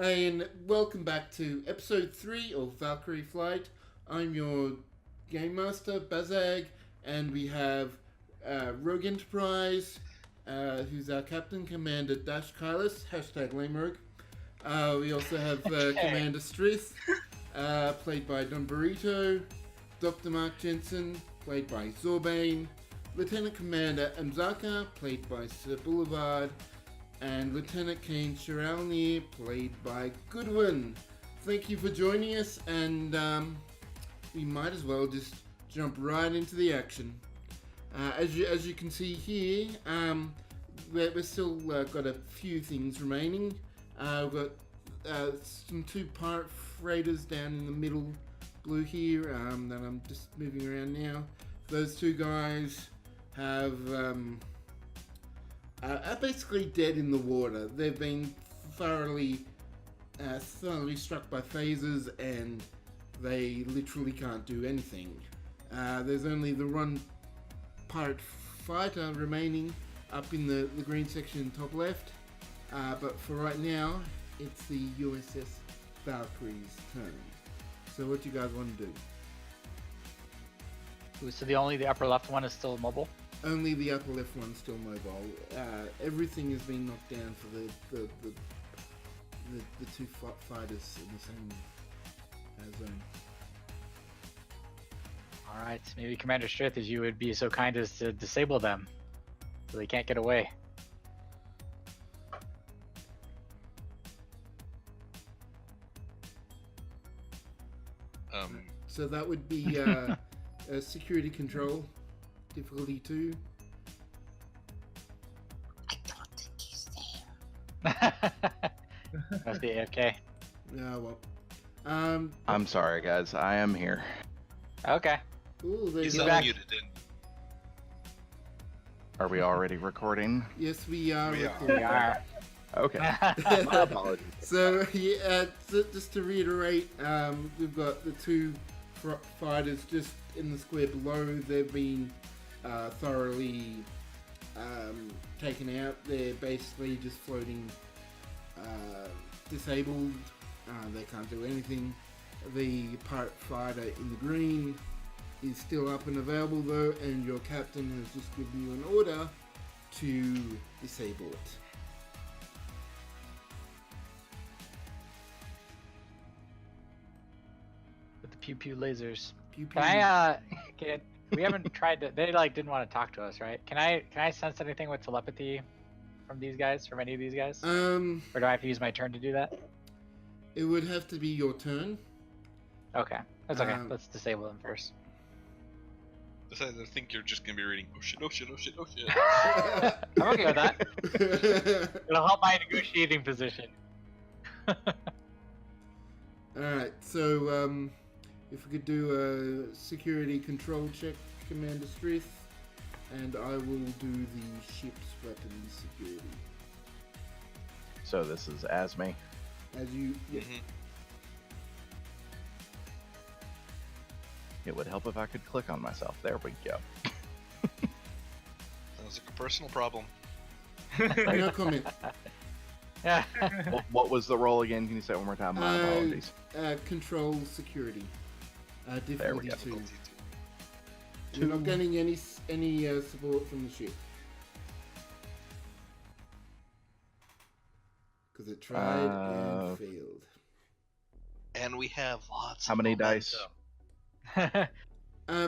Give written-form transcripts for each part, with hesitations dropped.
Hey, and welcome back to episode 3 of Valkyrie Flight. I'm your Game Master, Bazag, and we have Rogue Enterprise, who's our Captain, Commander Dash Kylis, hashtag LameRogue. We also have Commander Strith, played by Don Burrito, Dr. Mark Jensen, played by Zorbane, Lieutenant Commander Amzaka, played by Sir Boulevard, and Lieutenant Kane Shiralnir, played by Goodwin. Thank you for joining us, and we might as well just jump right into the action. As you can see here, we're still got a few things remaining. We've got some 2 pirate freighters down in the middle blue here that I'm just moving around now. Those 2 guys have are basically dead in the water. They've been thoroughly struck by phasers, and they literally can't do anything. There's only the one pirate fighter remaining up in the green section top left, but for right now it's the USS Valkyrie's turn. So what do you guys want to do? So the upper left one is still mobile? Only the upper left one's still mobile. Everything has been knocked down for the 2 fighters in the same zone. Alright, maybe Commander Strith, as you would be so kind as to disable them, so they can't get away. So that would be a security control. Difficulty 2. I don't think he's there. That's the AFK. Well. I'm sorry, guys. I am here. Okay. Ooh, He's there's back. unmuted. And Are we already recording? Yes, we are. We are. recording. We are. Okay. My apologies. So, just to reiterate, we've got the 2 fighters just in the square below. They've been thoroughly taken out. They're basically just floating disabled. They can't do anything. The pirate fighter in the green is still up and available though, and your captain has just given you an order to disable it. With the pew pew lasers. Pew pew. Can I, we haven't tried to, they didn't want to talk to us, right? Can I sense anything with telepathy from these guys, from any of these guys? Or do I have to use my turn to do that? It would have to be your turn. Okay, that's okay. Um, Let's disable them first. I think you're just gonna be reading. Oh shit! Oh shit! Oh shit! Oh shit! I'm okay with that. It'll help my negotiating position. Alright, so if we could do a security control check, Commander Strith, and I will do the ship's weapons security. So this is Asme. As you... Yeah. Mhm. It would help if I could click on myself. There we go. Sounds like a personal problem. No comment. Yeah. What was the roll again? Can you say it one more time? My apologies. Control security. There we Difficulty go. 2. Difficulty You're not getting any support from the ship. Because it tried and failed. And we have lots. How of many momentum. dice?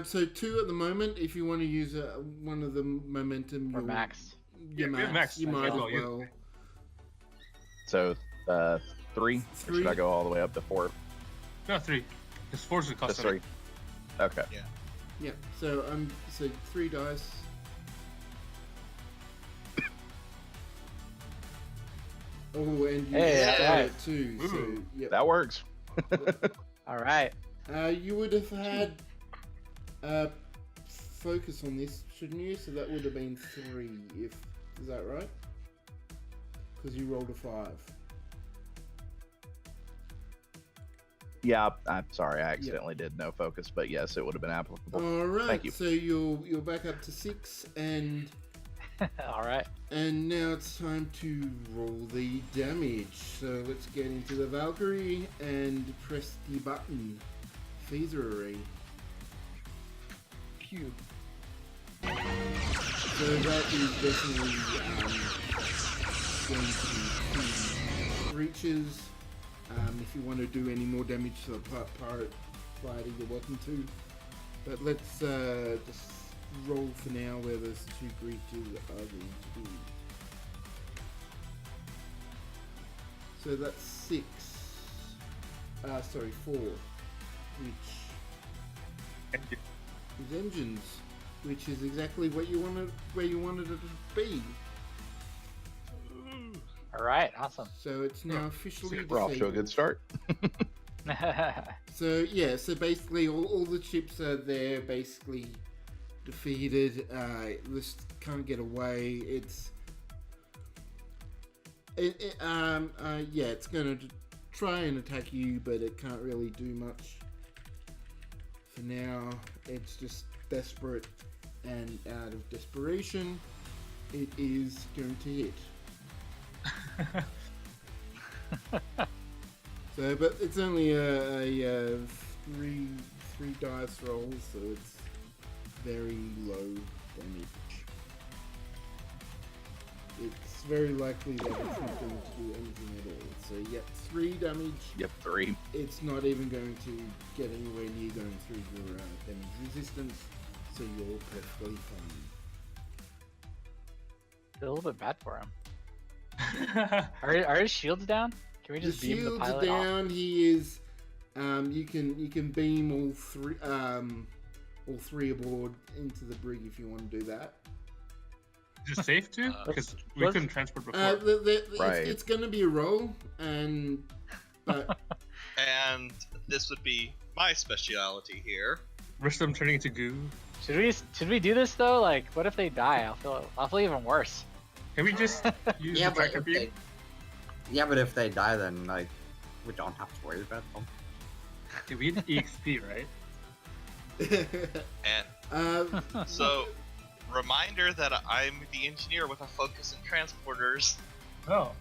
So 2 at the moment. If you want to use one of the momentum, Or max. Yeah, max. You might as well. So 3? Or 3. should I go all the way up to 4? No, 3. Just 4's the cost. Just 3. Okay. Yeah. So 3 dice. Oh, and you Hey, got alright. it too. So Ooh. yeah. That works. All right. You would have had focus on this, shouldn't you? So that would have been 3. Is that right? Because you rolled a 5. Yeah, I'm sorry. I accidentally did no focus, but yes, it would have been applicable. All right. Thank you. So you're back up to 6, and All right. And now it's time to roll the damage. So let's get into the Valkyrie and press the button. Phaser array. Q. So that is definitely going to breaches. If you want to do any more damage to the pirate fighter, you're welcome to. But let's just roll for now where those two breaches are going to be. So that's 6. Sorry, 4. Which is engines, which is exactly what you wanted, where you wanted it to be. All right. Awesome. So it's now officially We're off to a good disabled. start. So yeah, so basically all the chips are there, basically defeated. Just can't get away. Yeah, it's gonna try and attack you, but it can't really do much. For now, it's just desperate, and out of desperation, it is going to hit. So, but it's only a three dice roll, so it's very low damage. It's very likely that it's not going to do anything at all. So, yep, 3 damage. Yep, 3. It's not even going to get anywhere near going through your damage resistance, so you're perfectly fine. Feel a little bit bad for him. Are his shields down? Can we just The beam the shields are pilot off? down. He is. You can beam all three aboard into the brig if you want to do that. Is it safe to? Because we let's- couldn't transport before. Right. It's going to be a roll, but And this would be my speciality here. Risk them turning into goo. Should we do this though? Like, what if they die? I'll feel even worse. Can we just use Yeah, the but tractor if beam? if they die, then like we don't have to worry about them. Okay, we need EXP, right? And so, reminder that I'm the engineer with a focus in transporters. Oh.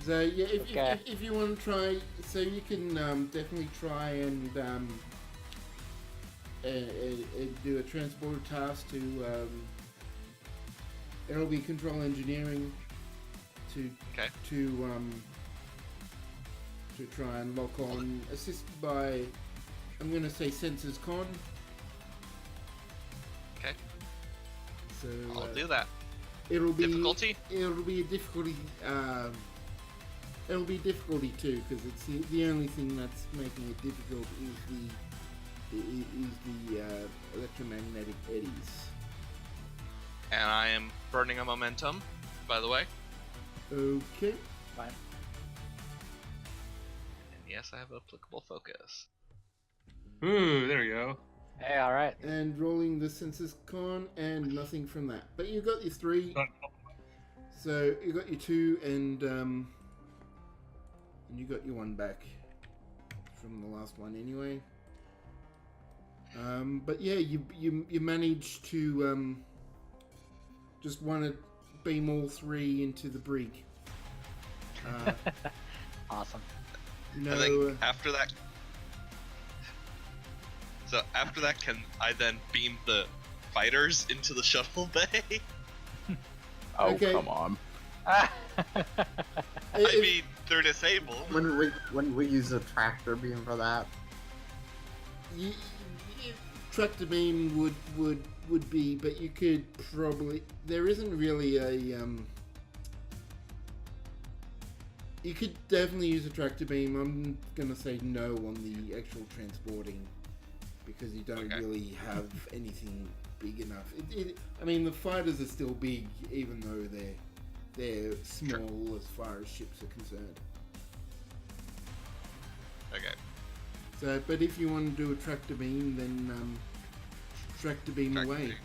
so yeah, Okay. if you want to try, so you can definitely try and do a transporter task to. It'll be control engineering to Okay. to try and lock on, assisted by, I'm going to say Sensors Con. Okay. So I'll do that. it'll be Difficulty? It'll be a difficulty. It'll be difficulty 2 because it's the only thing that's making it difficult is the electromagnetic eddies. And I am burning a momentum, by the way. Okay. Fine. And yes, I have applicable focus. Ooh, there we go. Hey, all right. And rolling the Sensors Con and nothing from that. But you got your 3. So you got your 2 and you got your 1 back from the last one anyway. But yeah, you managed to just want to beam all 3 into the brig. Awesome. No, I think after that... So after that, can I then beam the fighters into the shuttle bay? Oh, Okay. come on. I if- mean, they're disabled. When we use a tractor beam for that, y- tractor beam would be, but you could probably. There isn't really a. You could definitely use a tractor beam. I'm gonna say no on the actual transporting because you don't Okay. really have anything big enough. I mean, the fighters are still big, even though they're small as far as ships are concerned. Okay. So, but if you want to do a tractor beam, then tractor beam Tractor away. beam.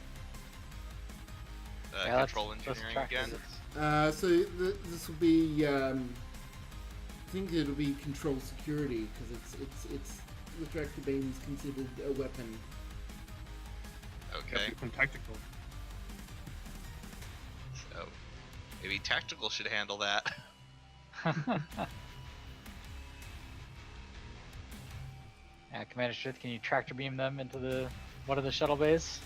Yeah, let's- Control let's engineering track again. this. So this will be. I think it'll be control security because it's the tractor beam is considered a weapon. Okay. From tactical. Maybe tactical should handle that. Yeah, Commander Strith, can you tractor beam them into one of the shuttle bays?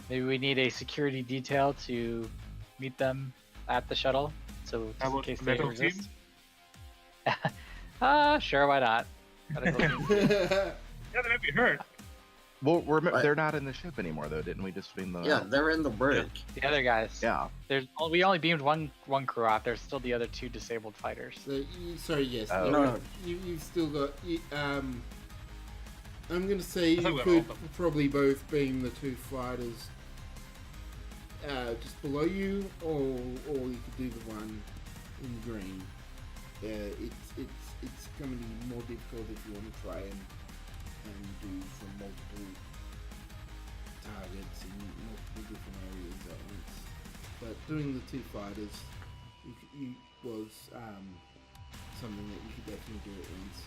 Maybe we need a security detail to meet them at the shuttle, so just in case they medical resist. team? Sure, why not? Medical team. Yeah, they might be hurt. Well, Right. they're not in the ship anymore, though. Didn't we just beam them Yeah, out? they're in the brig. The other guys. Yeah. We only beamed one crew off. There's still the other 2 disabled fighters. So sorry, yes. Oh. No. You've still got. I'm gonna say I thought you we could had all of them. probably both beam the 2 fighters just below you, or you could do the one in green. It's going to be more difficult if you want to try and do from multiple targets in multiple different areas at once. But doing the 2 fighters was something that you could definitely do at once.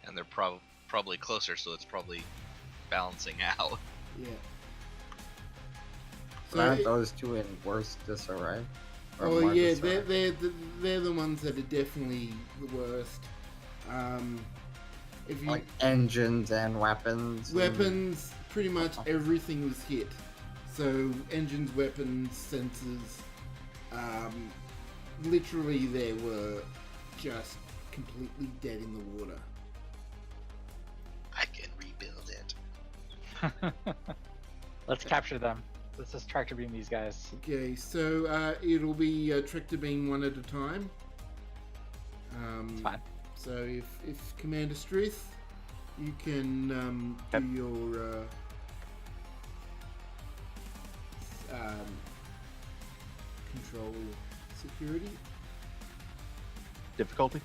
And they're probably closer, so it's probably balancing out. Yeah. So aren't those 2 in worse disarray? Or Oh more yeah, disarray? they're the ones that are definitely the worst. If you Like engines and weapons. weapons, pretty much everything was hit. So engines, weapons, sensors, literally they were just completely dead in the water. I can rebuild it. Let's capture them. Let's just tractor beam these guys. Okay, so it'll be tractor beam one at a time. It's fine. So if Commander Strith, you can do your control security. Difficulty?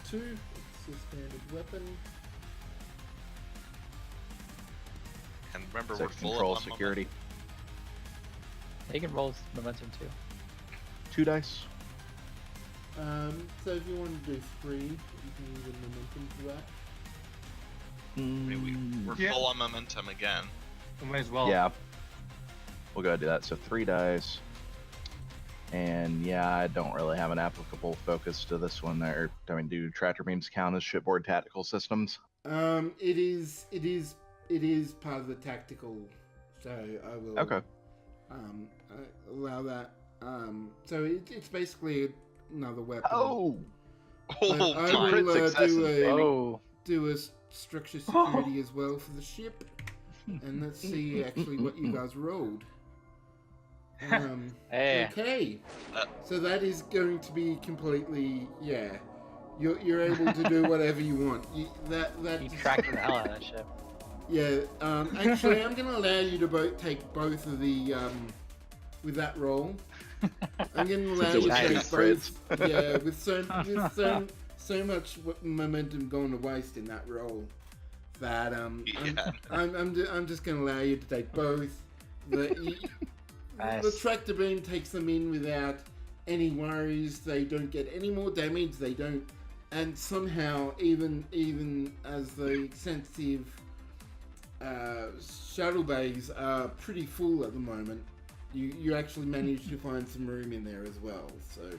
2, it's a standard weapon. And remember, So we're full control of security. You can roll momentum too. 2 dice. So if you want to do 3, you can use a momentum for that. I mean, we're Yeah. full on momentum again. We might as well. Yeah. We'll go ahead and do that. So 3 dice. And yeah, I don't really have an applicable focus to this one there. I mean, do tractor beams count as shipboard tactical systems? It is part of the tactical, so I will Okay. allow that. So it's basically another weapon. Oh! I Oh will my! Oh. do a structure security as well for the ship, and let's see actually what you guys rolled. Hey. Okay, so that is going to be completely You're able to do whatever you want. That Keep tracking the hell out of that ship. Yeah, actually, I'm going to allow you to take both of the, with that roll. I'm going to allow Since it you was to two take threads. both. Yeah, with so much momentum going to waste in that roll, that Yeah. I'm just going to allow you to take both. The Nice. tractor beam takes them in without any worries. They don't get any more damage. They don't, and somehow even as the sensitive shuttle bays are pretty full at the moment, you actually managed to find some room in there as well. So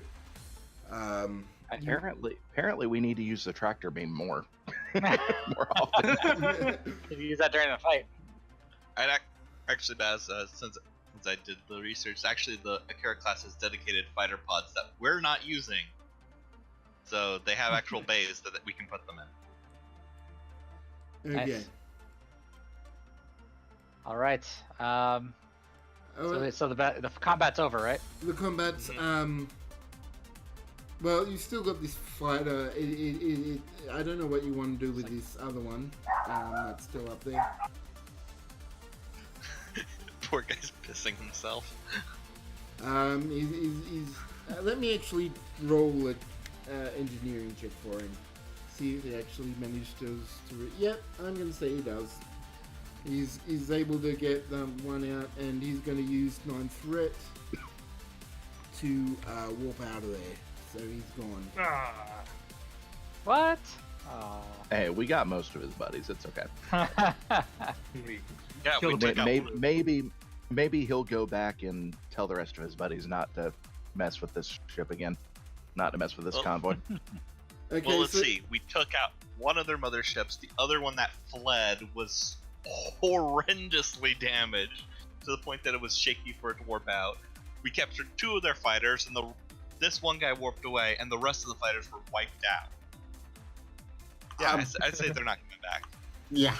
Apparently, we need to use the tractor beam more, more often. If you use that during the fight. Actually, Baz, since I did the research, actually the Akira class has dedicated fighter pods that we're not using. So they have actual bays that we can put them in. okay. Nice. All right. So the combat's over, right? The combat's well, you still got this fighter. I don't know what you want to do with this other one. That's still up there. Poor guy's pissing himself. Let me actually roll an engineering check for him. See if he actually managed to. Yep, I'm gonna say he does. He's able to get one out, and he's gonna use 9 threat to warp out of there. So he's gone. Ah. What? Oh. Hey, we got most of his buddies. It's okay. We Yeah, killed we him. took out Maybe Maybe he'll go back and tell the rest of his buddies not to mess with this ship again, not to mess with this convoy. Okay, Well, let's see. We took out one of their motherships. The other one that fled was horrendously damaged to the point that it was shaky for it to warp out. We captured 2 of their fighters, and this one guy warped away, and the rest of the fighters were wiped out. Yeah, I'd say they're not coming back. Yeah.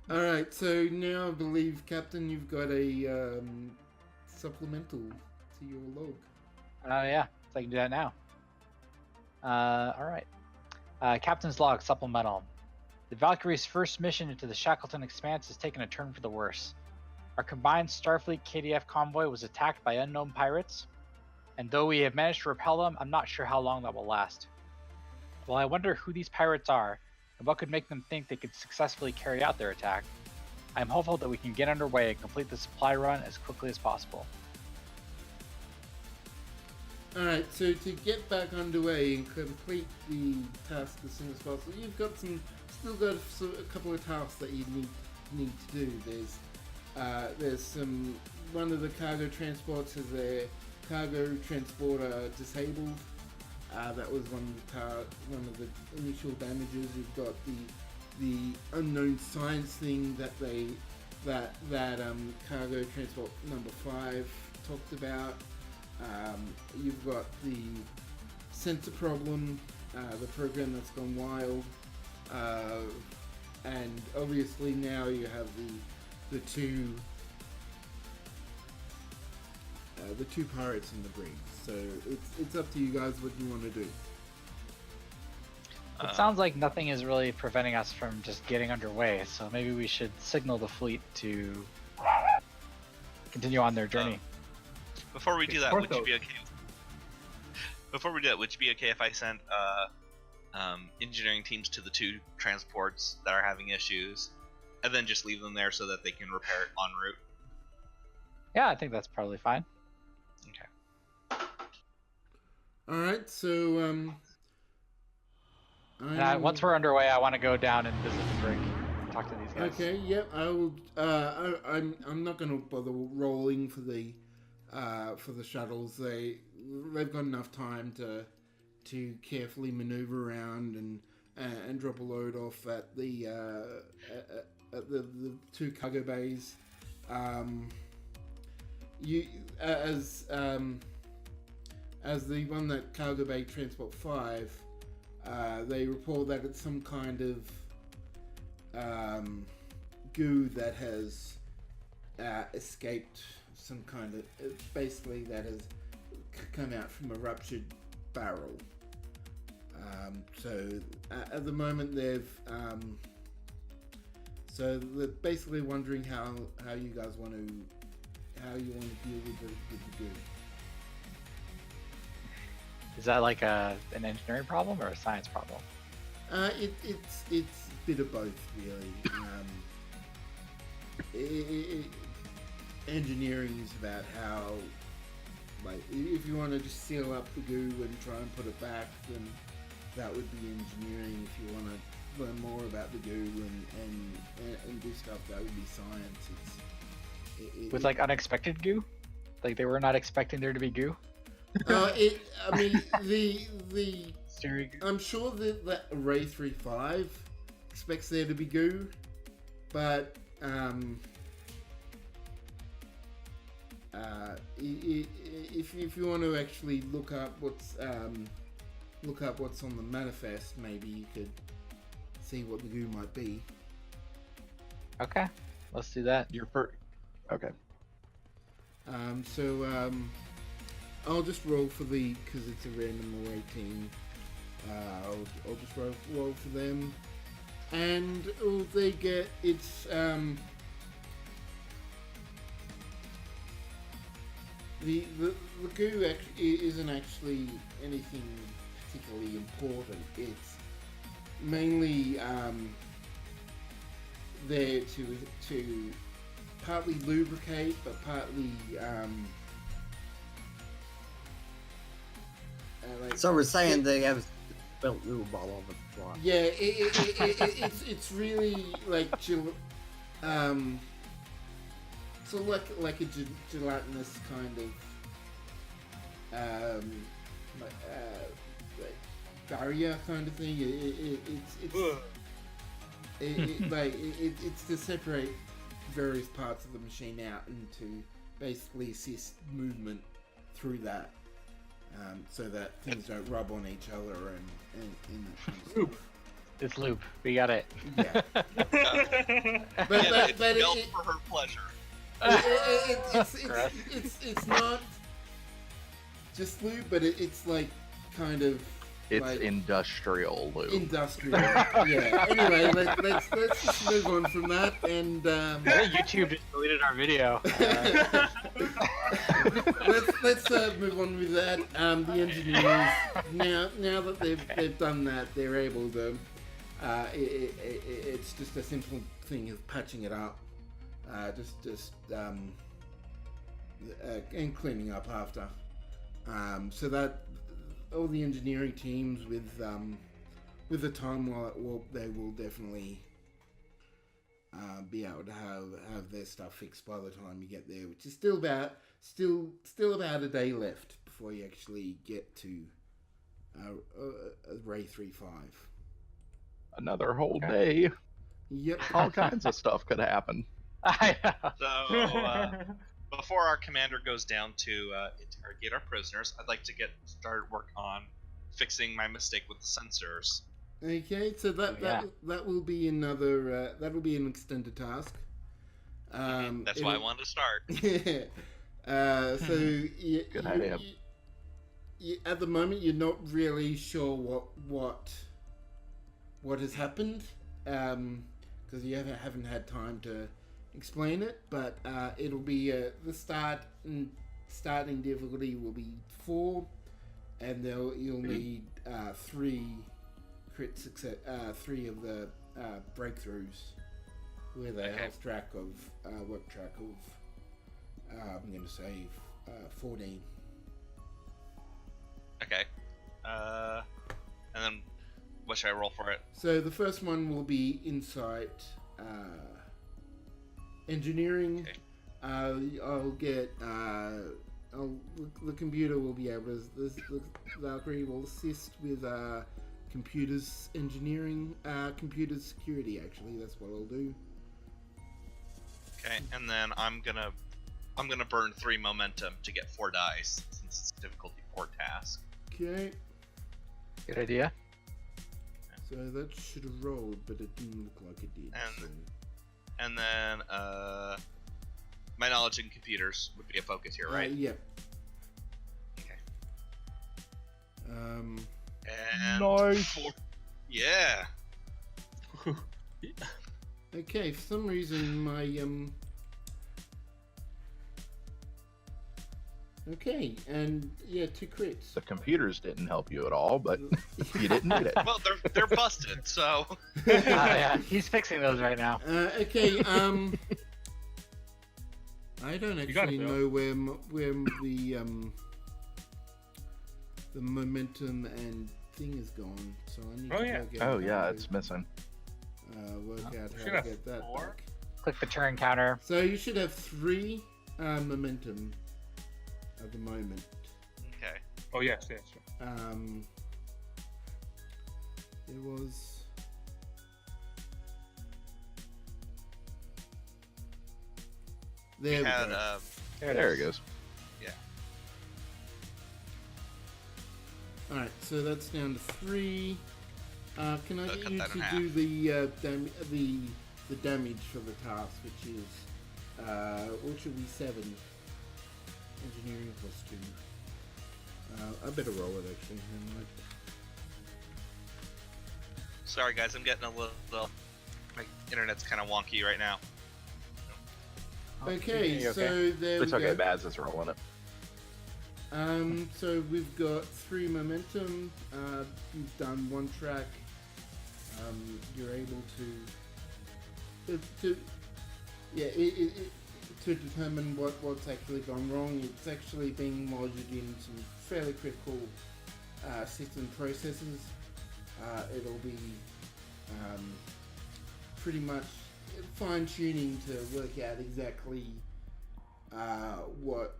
Alright, so now I believe, Captain, you've got a supplemental to your log. Yeah, so I can do that now. Alright. Captain's log, supplemental. The Valkyrie's first mission into the Shackleton Expanse has taken a turn for the worse. Our combined Starfleet KDF convoy was attacked by unknown pirates, and though we have managed to repel them, I'm not sure how long that will last. While I wonder who these pirates are, and what could make them think they could successfully carry out their attack, I am hopeful that we can get underway and complete the supply run as quickly as possible. Alright, so to get back underway and complete the task as soon as possible, you've got still got a couple of tasks that you need to do. There's one of the cargo transports has their cargo transporter disabled. That was one of the initial damages. You've got the unknown science thing that cargo transport number 5 talked about. You've got the sensor problem, the program that's gone wild, and obviously now you have the two pirates in the brig. So it's up to you guys what you want to do. It sounds like nothing is really preventing us from just getting underway, so maybe we should signal the fleet to continue on their journey. Before we do that, would you be okay? Before we do that, would you be okay if I sent engineering teams to the 2 transports that are having issues, and then just leave them there so that they can repair it en route? Yeah, I think that's probably fine. Okay. Alright, so once we're underway, I want to go down and visit the brig, talk to these guys. Okay, yep, I will. I'm not going to bother rolling for the shuttles. They've got enough time to carefully maneuver around and drop a load off at the 2 cargo bays. As the one that cargo bay transport 5, they report that it's some kind of goo that has escaped, some kind of, basically that has come out from a ruptured barrel. So at the moment they're basically wondering how you guys want to deal with the goo. Is that like an engineering problem or a science problem? It's a bit of both, really. Engineering is about how, like, if you want to just seal up the goo and try and put it back, then that would be engineering. If you want to learn more about the goo and do stuff, that would be science. With like unexpected goo? Like they were not expecting there to be goo? I mean, the Steering goo? I'm sure that Array 3.5 expects there to be goo, but if you want to actually look up what's on the manifest, maybe you could see what the goo might be. Okay, let's do that. Your first. Okay. I'll just roll for because it's a random array team. I'll just roll for them, and all they get the goo isn't actually anything particularly important. It's mainly there to partly lubricate, but partly So we're saying they have spilt lube all over the floor. yeah, it's really like so like a gelatinous kind of like barrier kind of thing. It's to separate various parts of the machine out and to basically assist movement through that, so that things don't rub on each other and that kind of stuff. It's loop. We got it. Yeah. But but built for her pleasure. it's not just lube, but it's like kind of It's like industrial lube. industrial. Yeah. Anyway, let's just move on from that and I think YouTube just deleted our video. let's move on with that. The engineers now that they've done that, they're able to. It's just a simple thing of patching it up, and cleaning up after. So that all the engineering teams with the time while at warp, they will definitely be able to have their stuff fixed by the time you get there, which is still about a day left before you actually get to Ray 3.5. Another whole day. Yep. All kinds of stuff could happen. I know. So, before our commander goes down to interrogate our prisoners, I'd like to get started work on fixing my mistake with the sensors. Okay, so that will be another that will be an extended task. That's why I wanted to start. So Good idea. At the moment, you're not really sure what has happened, because you haven't had time to explain it. But it'll be the starting difficulty will be 4, and you'll need 3 crit success, 3 of the breakthroughs with a health track of work track of I'm going to say 14. Okay. And then what should I roll for it? So the first one will be insight engineering. Okay. The computer will be able to. The Valkyrie will assist with computers engineering, computers security. Actually, that's what I'll do. Okay, and then I'm gonna burn 3 momentum to get 4 dice since it's a difficulty 4 task. Okay. Good idea. So that should have rolled, but it didn't look like it did. And then my knowledge in computers would be a focus here, right? Yep. Okay. Um. And Nice. 4. Yeah. Okay. For some reason, my Okay, and yeah, 2 crits. The computers didn't help you at all, but you didn't need it. Well, they're busted, so. Yeah, he's fixing those right now. Okay. I don't got it, actually Bill. know where the momentum and thing is gone, so I need Oh, to yeah. work out Oh how yeah, to, it's missing. work out should how to have get that 4. back. Click the turn counter. So you should have 3 momentum at the moment. Okay. Oh yes. It was. There we had, go. There it goes. Alright, so that's down to 3. Can I get cut you that in to half. do the damage for the task, which is what should be 7? Engineering +2. I better roll it actually. Sorry guys, I'm getting a little. My internet's kind of wonky right now. Okay, You so there It's we okay, go. Baz is rolling it. So we've got 3 momentum. You've done 1 track. You're able to determine what's actually gone wrong. It's actually being lodged in some fairly critical system processes. It'll be pretty much fine tuning to work out exactly what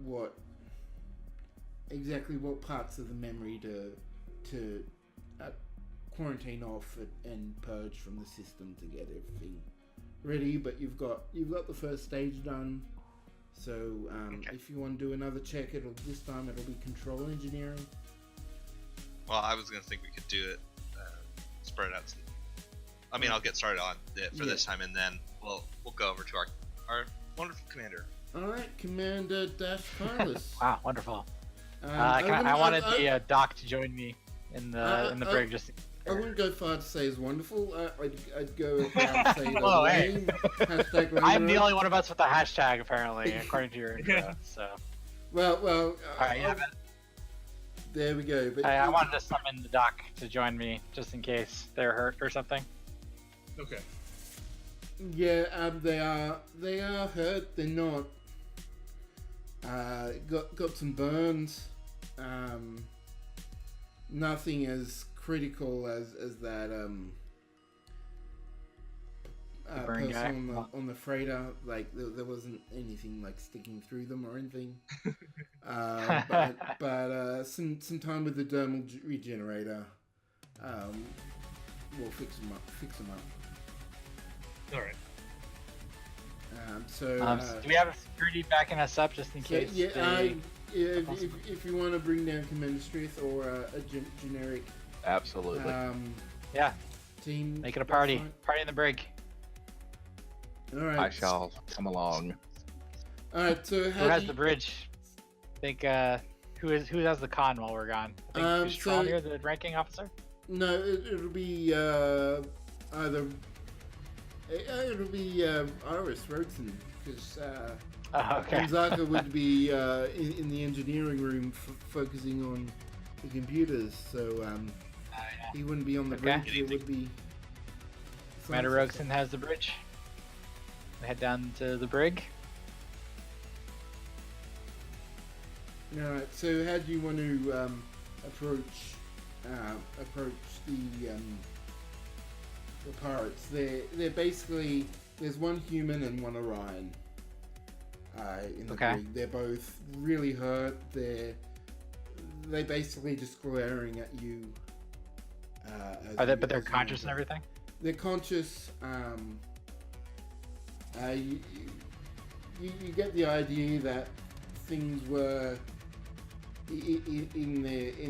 exactly what parts of the memory to quarantine off and purge from the system to get everything ready. But you've got the first stage done. So if you want to do another check, this time it'll be control engineering. Well, I was gonna think we could do it spread out. I mean, I'll get started on it for this time, and then we'll go over to our wonderful commander. All right, Commander Dash Carlos. Wow, wonderful. I wanted the doc to join me in the brig. Just I wouldn't go far to say is wonderful. I'd go down to say Oh, lame. Hashtag lame. I'm the only one of us with the hashtag, apparently, according to your intro. So. Well. All right, yeah, there we go. But I wanted to summon the doc to join me, just in case they're hurt or something. Okay. Yeah, they are hurt. They're not. Got some burns. Nothing as critical as that burn guy person on the freighter. Like there wasn't anything like sticking through them or anything. But some time with the dermal regenerator will fix them up. All right. So do we have a security backing us up just in case? If you want to bring down Commander Strith or a generic, Absolutely. Yeah. Team, Make it a party. fine. Party in the brig. All right. I shall come along. All right. So Who has the bridge? I think who has the con while we're gone? I think is Tron here the ranking officer? No, it'll be either. It'll be Iris Roxon, because Okay. Gonzaga would be in the engineering room focusing on the computers, so he wouldn't be on the Okay. bridge. It would be. Commander Roxon has the bridge. We head down to the brig. All right. So how do you want to approach the pirates? They're basically, there's one human and one Orion. In the brig. They're both really hurt. They basically just glaring at you. But they're conscious and everything. They're conscious. You get the idea that things were in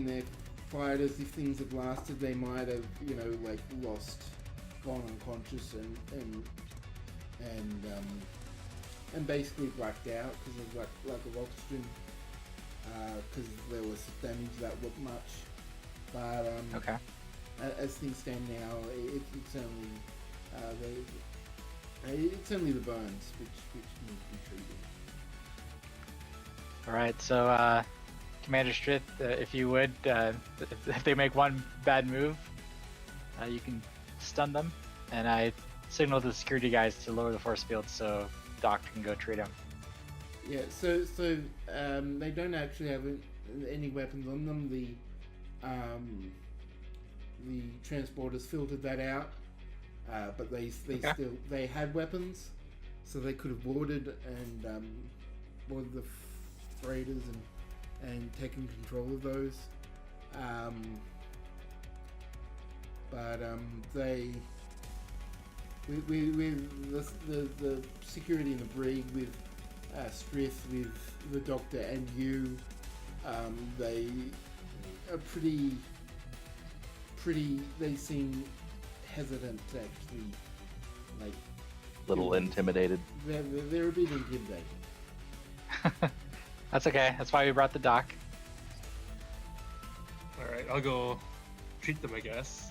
their fighters. If things had lasted, they might have gone unconscious and basically blacked out because of lack of oxygen. Because there was damage that wasn't much. But as things stand now, it's only the burns which need to be treated. All right, so Commander Strith, if you would, if they make one bad move, you can stun them, and I signal the security guys to lower the force field so Doc can go treat him. Yeah, so they don't actually have any weapons on them. The transporters filtered that out, but they still had weapons, so they could have boarded the freighters and taken control of those. With the security in the brig, with Strith, with the Doctor and you, they are pretty. They seem hesitant to actually, like. Little intimidated. They're a bit intimidated. That's okay. That's why we brought the doc. All right, I'll go treat them, I guess.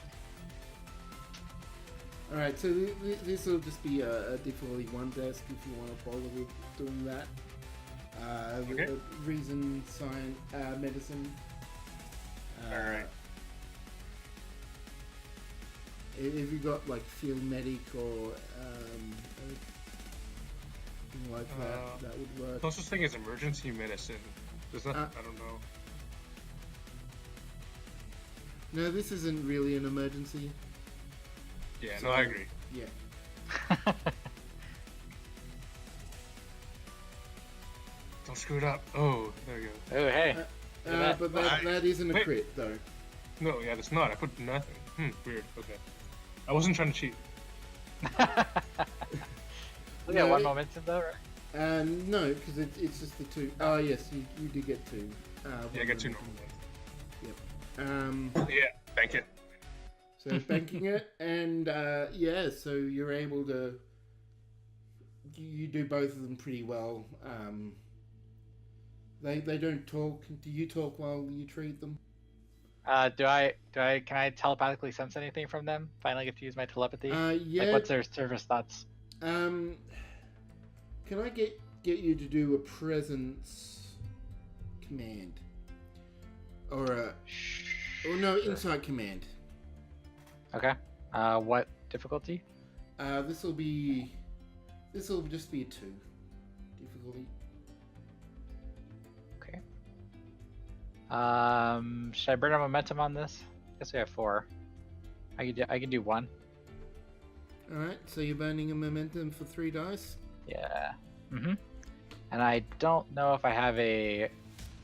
All right, so this will just be a difficulty 1 desk if you want to bother with doing that. Okay. Reason, science, medicine. All right. If you got like field medic or anything like that would work. Closest thing is emergency medicine. Does that? I don't know. No, this isn't really an emergency. Yeah, So, no, I agree. Yeah. screwed up. Oh, there you go. Oh, hey. But that isn't a Wait. crit though. No, yeah, that's not. I put nothing. Weird. Okay. I wasn't trying to cheat. We got No, one it- momentum though, right? No, because it's just the 2. Oh yes, you do get 2. Yeah, I got 2 normal ones. Yeah, thank you. So banking it, and yeah, so you're able to. You do both of them pretty well. They don't talk. Do you talk while you treat them? Can I telepathically sense anything from them? Finally get to use my telepathy? Yeah. Like, what's their service thoughts? Can I get you to do a presence command, or no, insight command? Okay. What difficulty? This will just be a 2 difficulty. Okay. Should I burn a momentum on this? I guess we have 4. I can do 1. All right, so you're burning a momentum for 3 dice. Yeah. Mm-hmm. And I don't know if I have a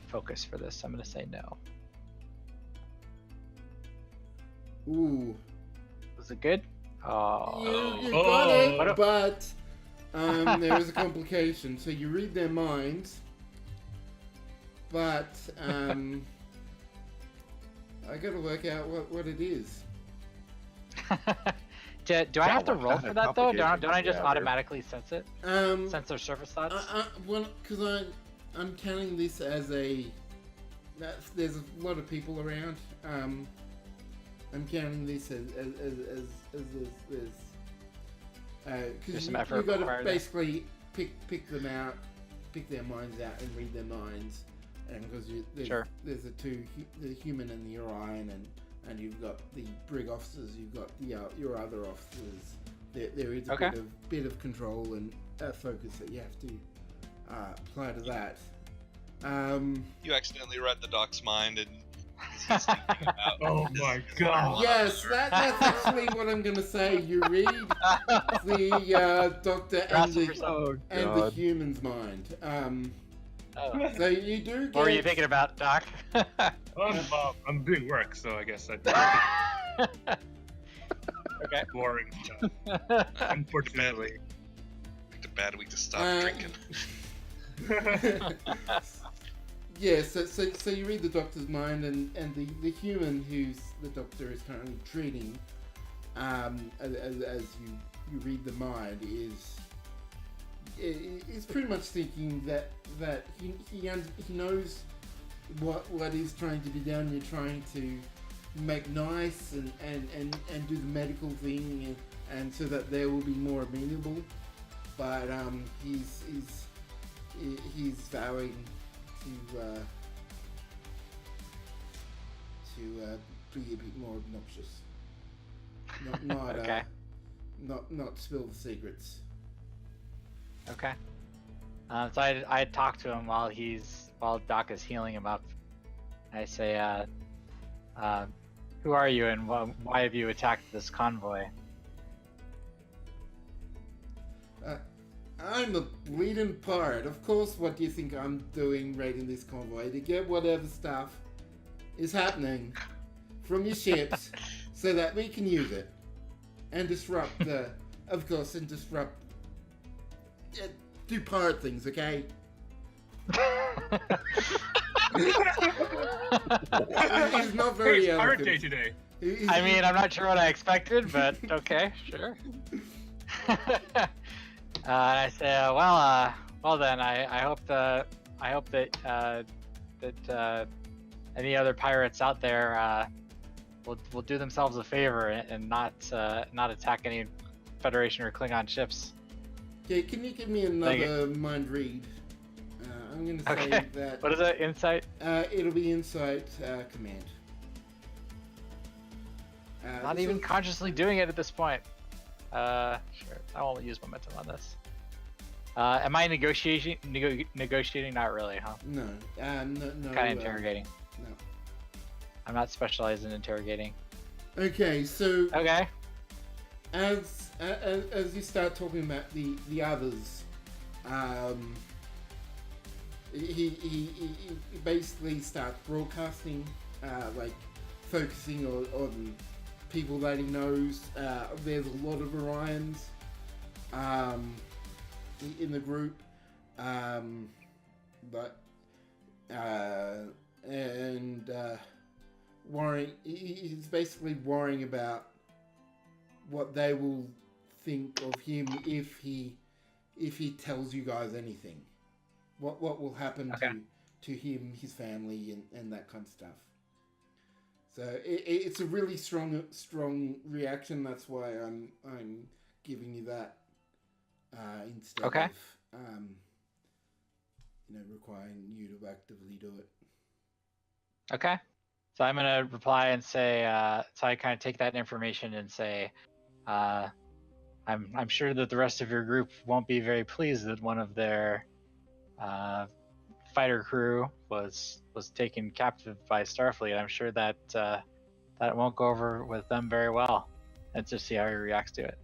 focus for this. I'm gonna say no. Ooh. Was it good? Oh. You got it, What a- but there is a complication. So you read their minds, but I got to work out what it is. Do I have to what roll kind for of that though? Don't I complications just do you have automatically sense it? Sense their surface thoughts? Well, because I'm counting this as a. There's a lot of people around. I'm counting this as There's because some you effort got to required there. basically pick them out, pick their minds out, and read their minds, and because there's the human and the Orion, and you've got the brig officers, you've got your other officers. There is a bit of control and focus that you have to apply to that. You accidentally read the doc's mind and. Oh my god. Yes, that's actually what I'm gonna say. You read the doctor and the human's mind. Oh. So you do get. What were you thinking about, Doc? I'm doing work, so I guess I. Okay. Boring stuff. Unfortunately. Picked a bad week to stop drinking. Yeah, so you read the doctor's mind, and the human who's the doctor is currently treating, as you read the mind, is pretty much thinking that he knows what is trying to be done. You're trying to make nice and do the medical thing, and so that they will be more amenable, but he's vowing to be a bit more obnoxious. Not Okay. Not spill the secrets. Okay. So I talk to him while Doc is healing him up. I say, who are you and why have you attacked this convoy? I'm a bleeding pirate. Of course, what do you think I'm doing raiding this convoy? To get whatever stuff is happening from your ships so that we can use it. And disrupt do pirate things, okay? He's not very Hey, it's Pirate Day eloquent. today. I mean, I'm not sure what I expected, but okay, sure. I say, well then, I hope that any other pirates out there will do themselves a favor and not attack any Federation or Klingon ships. Okay, can you give me another mind read? I'm going to say that. What is it? Insight? It'll be Insight Command. Not even consciously doing it at this point. Sure. I won't use momentum on this. Am I negotiating? Negotiating? Not really, huh? No. No. Kind of interrogating. No. I'm not specialized in interrogating. Okay, so Okay. as you start talking about the others, he basically starts broadcasting, like focusing on people that he knows. There's a lot of Orions in the group, but worrying. He's basically worrying about what they will think of him if he tells you guys anything. What will happen to him, his family, and that kind of stuff. So it's a really strong reaction. That's why I'm giving you that instead of requiring you to actively do it. Okay. So I'm gonna reply and say, so I kind of take that information and say, I'm sure that the rest of your group won't be very pleased that one of their fighter crew was taken captive by Starfleet. I'm sure that that won't go over with them very well, and just see how he reacts to it.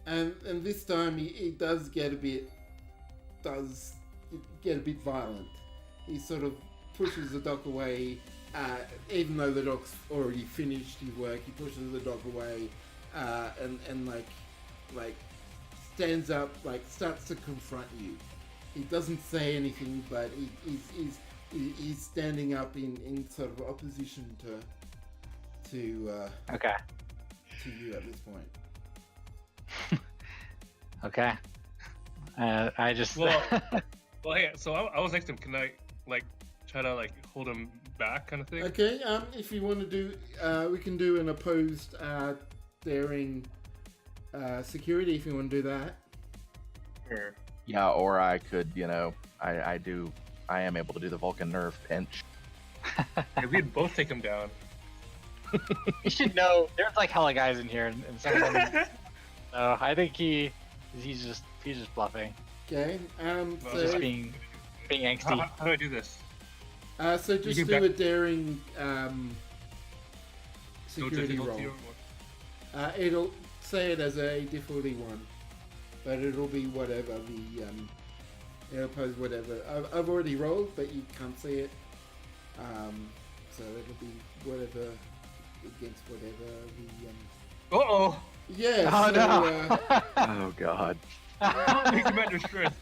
And this time he does get a bit violent. He sort of pushes the dock away, even though the dock's already finished his work. He pushes the dock away, and like stands up, like starts to confront you. He doesn't say anything, but he's standing up in sort of opposition to you at this point. Okay. I just well, yeah. So I was next to him. Can I try to hold him back, kind of thing? Okay. If you want to do, we can do an opposed daring security. If you want to do that. Sure. Yeah, or I could, I am able to do the Vulcan nerve pinch. Yeah, we'd both take him down. You should know there's hella guys in here, and some of them. So I think he's just bluffing. Okay. Well, Just being angsty. How do I do this? So just do a daring security roll. It'll say it as a difficulty 1, but it'll be whatever it'll pose whatever. I've already rolled, but you can't see it. So it'll be whatever against whatever the. Uh-oh! Yeah. Oh so, no! Oh god. Commander strength.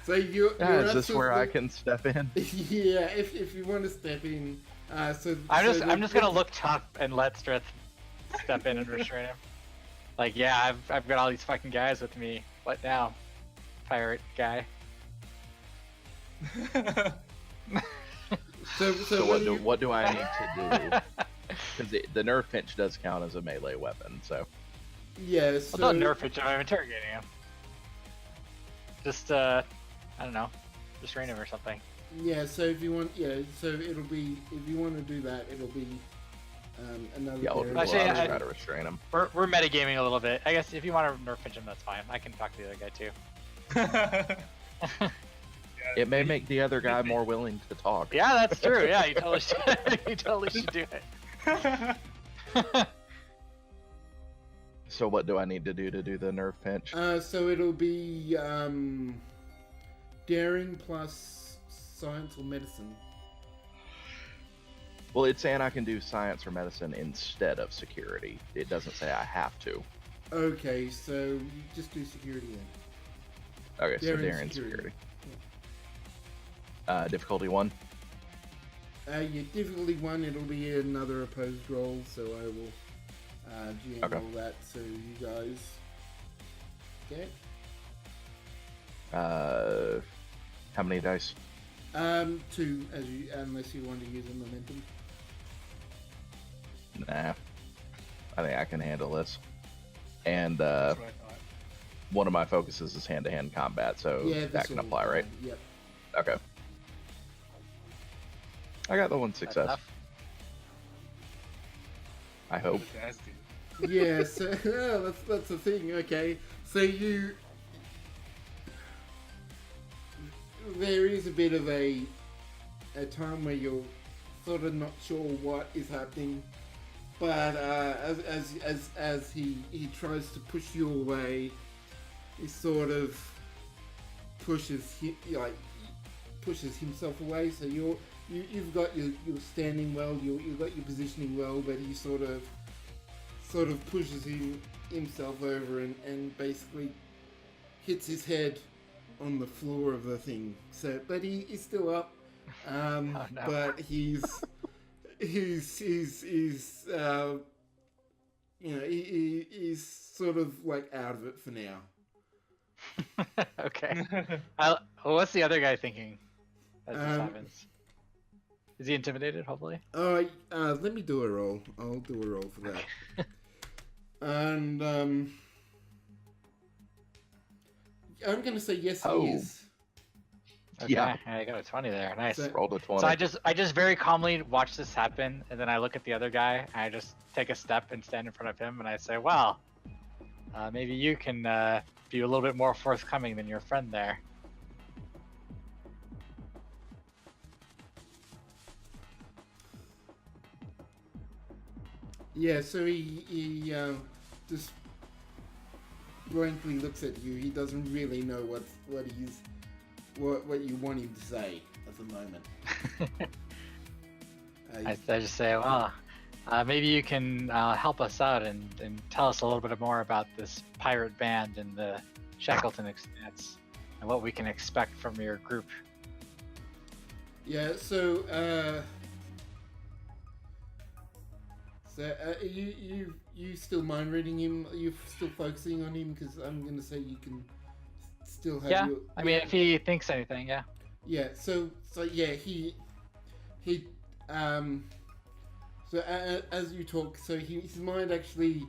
So you're Is this where I can step in? Yeah, if you want to step in. I'm just gonna look tough and let Strith step in and restrain him. Yeah, I've got all these fucking guys with me. What now, pirate guy? So what do I need to do? Because the nerve pinch does count as a melee weapon, so. Yeah, so... Well, don't nerf it if I'm interrogating him. Just, I don't know, restrain him or something. Yeah, so if you want, so it'll be, if you want to do that, it'll be another... Yeah, I'll Actually, try to restrain him. We're metagaming a little bit. I guess if you want to nerf pinch him, that's fine. I can talk to the other guy too. It may make the other guy more willing to talk. Yeah, that's true. Yeah, you totally should. You totally should do it. So what do I need to do the nerve pinch? So it'll be daring plus science or medicine. Well, it's saying I can do science or medicine instead of security. It doesn't say I have to. Okay, so you just do security then. Okay, so daring security. Yeah. Difficulty 1. Your difficulty 1, it'll be another opposed roll, so I will GM all that, so you guys... Okay. How many dice? 2, unless you want to use a momentum. Nah. I think I can handle this. And That's what I thought. one of my focuses is hand-to-hand combat, so that can apply, right? Yep. Okay. I got the one success. I hope. Yeah, so that's the thing. Okay, so there is a bit of a time where you're sort of not sure what is happening, but as he tries to push you away, he sort of pushes himself away. So you've got your standing well, you've got your positioning well, but he sort of pushes himself over and basically hits his head on the floor of the thing. So, but he's still up. Oh, no. But he's sort of like out of it for now. Okay. Well, what's the other guy thinking as this happens? Is he intimidated? Hopefully. Let me do a roll. I'll do a roll for that. And I'm gonna say yes, he is. Okay. Yeah. I got a 20 there. Nice. So- Rolled a 20. So I just very calmly watch this happen, and then I look at the other guy, and I just take a step and stand in front of him, and I say, "Well, maybe you can be a little bit more forthcoming than your friend there." Yeah, so he just blankly looks at you. He doesn't really know what you want him to say at the moment. I just say, "Well, maybe you can help us out and tell us a little bit more about this pirate band and the Shackleton Expanse and what we can expect from your group." Yeah, so you still mind reading him? Are you still focusing on him? Because I'm gonna say you can still have. Yeah, your, I mean, if he thinks anything, yeah. Yeah. So yeah, he So as you talk, so his mind actually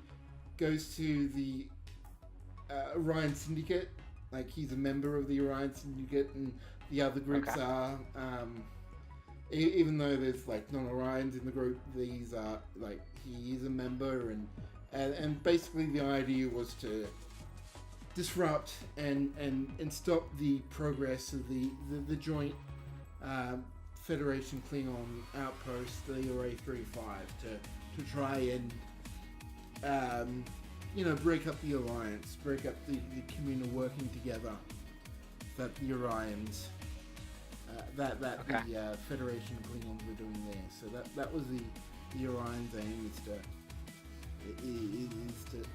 goes to the Orion Syndicate. Like he's a member of the Orion Syndicate, and the other groups Okay. are. Even though there's like non-Orions in the group, these are like he is a member, and basically the idea was to disrupt and stop the progress of the joint Federation Klingon outpost, the Array 35, to try and break up the alliance, break up the communal working together that the Orions. That the Federation Klingons were doing there. So that was the Orion's aim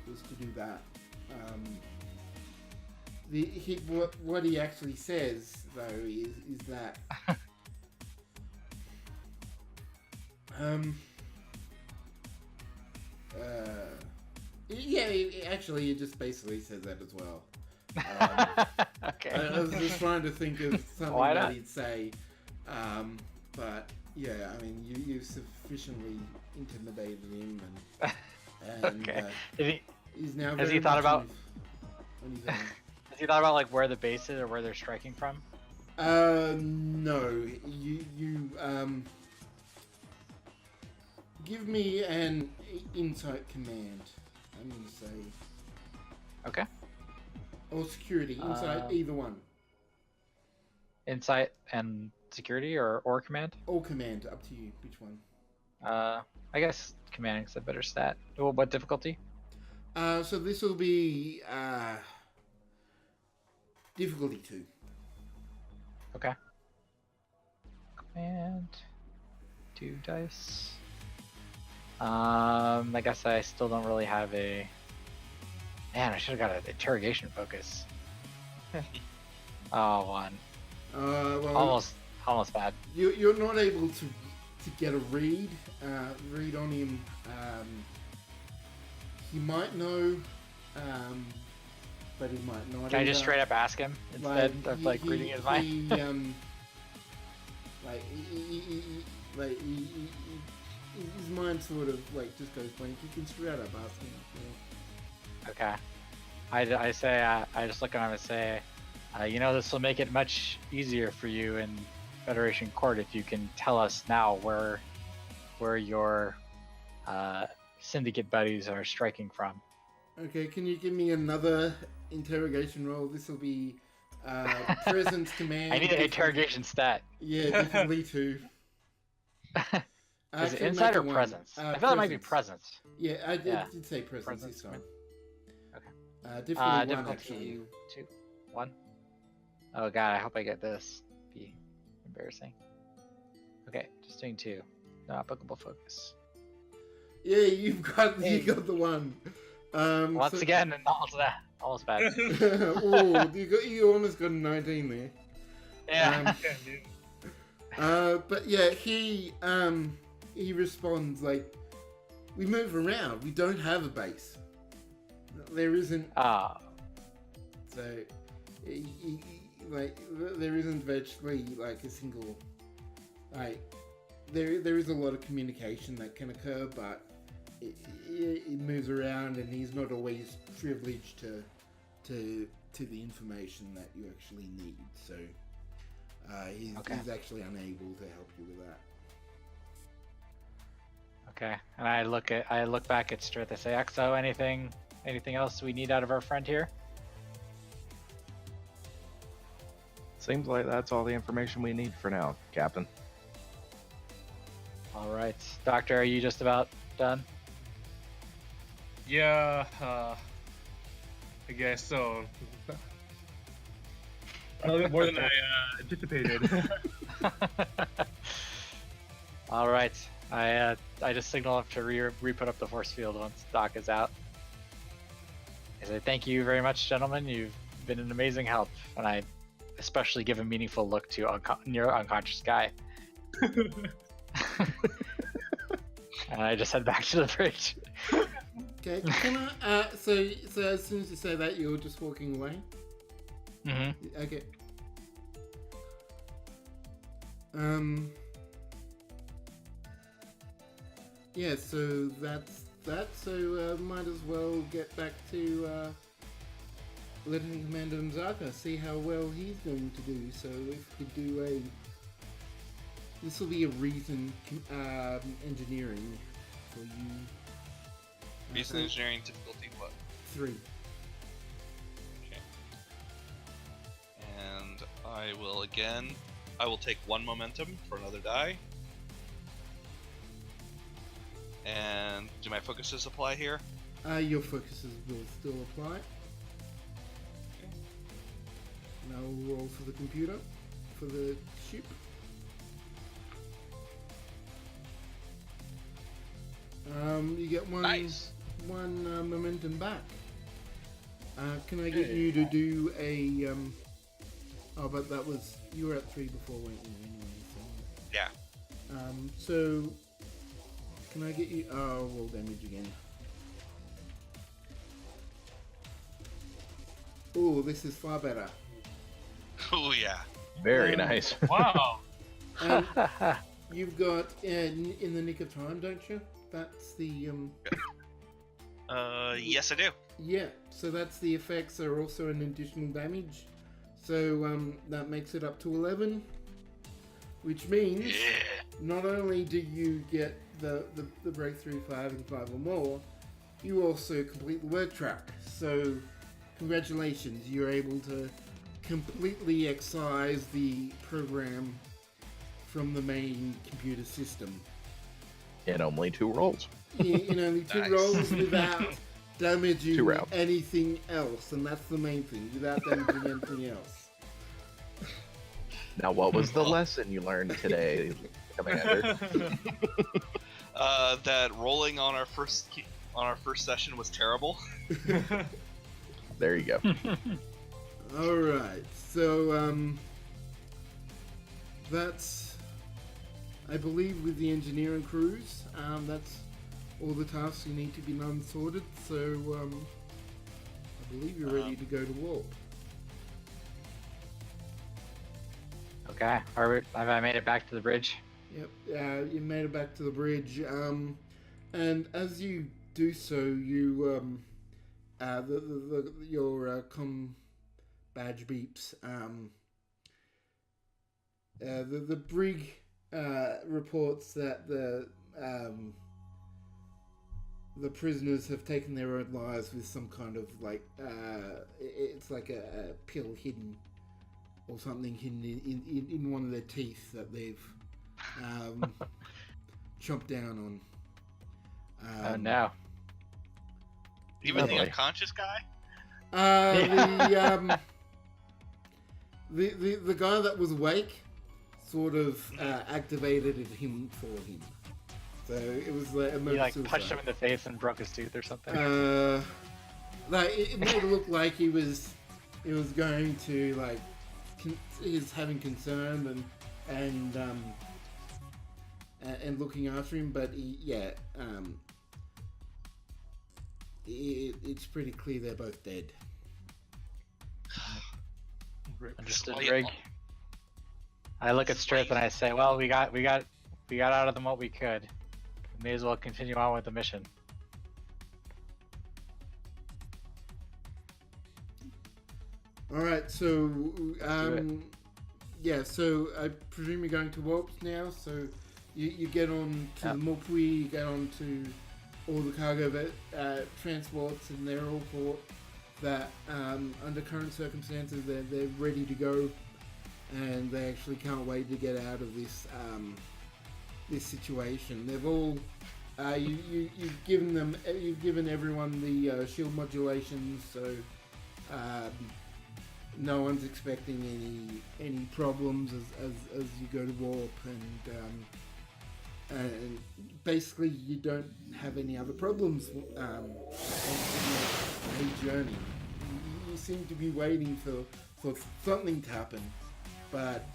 was to do that. What he actually says though is that he just basically says that as well. Okay. I was just trying to think of something Why that not? he'd say, but yeah, I mean, you've sufficiently intimidated him, and Okay. Did he's now. has very he thought much about- on his own. Has he thought about like where the base is or where they're striking from? No, you give me an insight command. I'm gonna say, Okay. or security insight, either one, Insight and security or command? or command, up to you. Which one? I guess commanding's a better stat. Well, what difficulty? So this will be difficulty 2. Okay. Command. 2 dice. I guess I still don't really have a. Man, I should have got an interrogation focus. Oh, 1. Well, Almost bad. you're not able to get a read on him. He might know, but he might not. Can I just either. straight up ask him instead of like reading his mind? His mind sort of like just goes blank. You can straight up ask him. Okay. I say I just look at him and say, this will make it much easier for you in Federation Court if you can tell us now where your syndicate buddies are striking from. Okay, can you give me another interrogation roll? This will be presence command. I need an interrogation stat. Yeah, definitely 2. Is it Actually, inside make or it 1. presence? I feel it might be presence. Yeah, I did, Yeah. did say presence this Presence time. command. Okay. Difficulty 1, Difficulty actually. 2. 1. Oh god, I hope I get this. Be embarrassing. Okay, just doing 2. No applicable focus. Yeah, you got the one. Once again, and almost bad. Oh, you almost got a 19 there. Yeah. But yeah, he responds like, we move around. We don't have a base. There isn't. Ah. So, like, there isn't virtually like a single. Like, there is a lot of communication that can occur, but it moves around, and he's not always privileged to the information that you actually need. So, he's actually unable to help you with that. Okay, and I look back at Struth. I say, "Exo, anything else we need out of our friend here?" Seems like that's all the information we need for now, Captain. All right, Doctor, are you just about done? Yeah, I guess so. A little bit more than I anticipated. All right, I just signal up to re-put up the force field once Doc is out. I say thank you very much, gentlemen. You've been an amazing help, and I especially give a meaningful look to your unconscious guy. And I just head back to the bridge. Okay, can I? So as soon as you say that, you're just walking away. Mm-hmm. Okay. Yeah, so that's that. So might as well get back to Lieutenant Commander Mzaka, see how well he's going to do. So if we could do this will be a reason engineering for you. Reason engineering difficulty what? 3. Okay. And I will take 1 momentum for another die. And do my focuses apply here? Your focuses will still apply. Okay. Now we'll roll for the computer, for the ship. You get one momentum back. Can I get you to do a oh, but that was, you were at 3 before, weren't you? Anyway, so. Yeah. So can I get you? Oh, roll damage again. Oh, this is far better. Oh yeah. Very nice. Wow. You've got in the nick of time, don't you? That's the Yes, I do. Yeah, so that's the effects are also an additional damage. So that makes it up to 11, which means not only do you get the breakthrough for having 5 or more, you also complete the work track. So congratulations, you're able to completely excise the program from the main computer system. In only 2 rolls. In only 2 Nice. rolls without damaging 2 rounds. anything else, and that's the main thing, without damaging anything else. Now, what was the lesson you learned today, Commander? That rolling on our first session was terrible. There you go. Alright, so that's, I believe, with the engineering crews, that's all the tasks you need to be done sorted, so I believe you're ready to go to warp. Okay, have I made it back to the bridge? Yep, you made it back to the bridge, and as you do so, you, your comm badge beeps. The brig reports that the prisoners have taken their own lives with some kind of it's like a pill hidden or something hidden in one of their teeth that they've chomped down on. Oh no. Even the boy. unconscious guy? the guy that was awake sort of activated him for him. So it was like a He like suicide. punched him in the face and broke his tooth or something. Like it made it look like he was going to like he's having concern and looking after him, but it's pretty clear they're both dead. Understood, Well, Rig. I look at Strip and I say, "Well, we got out of them what we could. We may as well continue on with the mission." All right, so so I presume you're going to warps now. So you get on to the Mopui, you get on to all the cargo transports, and they're all thought that under current circumstances they're ready to go, and they actually can't wait to get out of this this situation. They've all you've given everyone the shield modulations, so no one's expecting any problems as you go to warp, and basically you don't have any other problems on the journey. You seem to be waiting for something to happen, but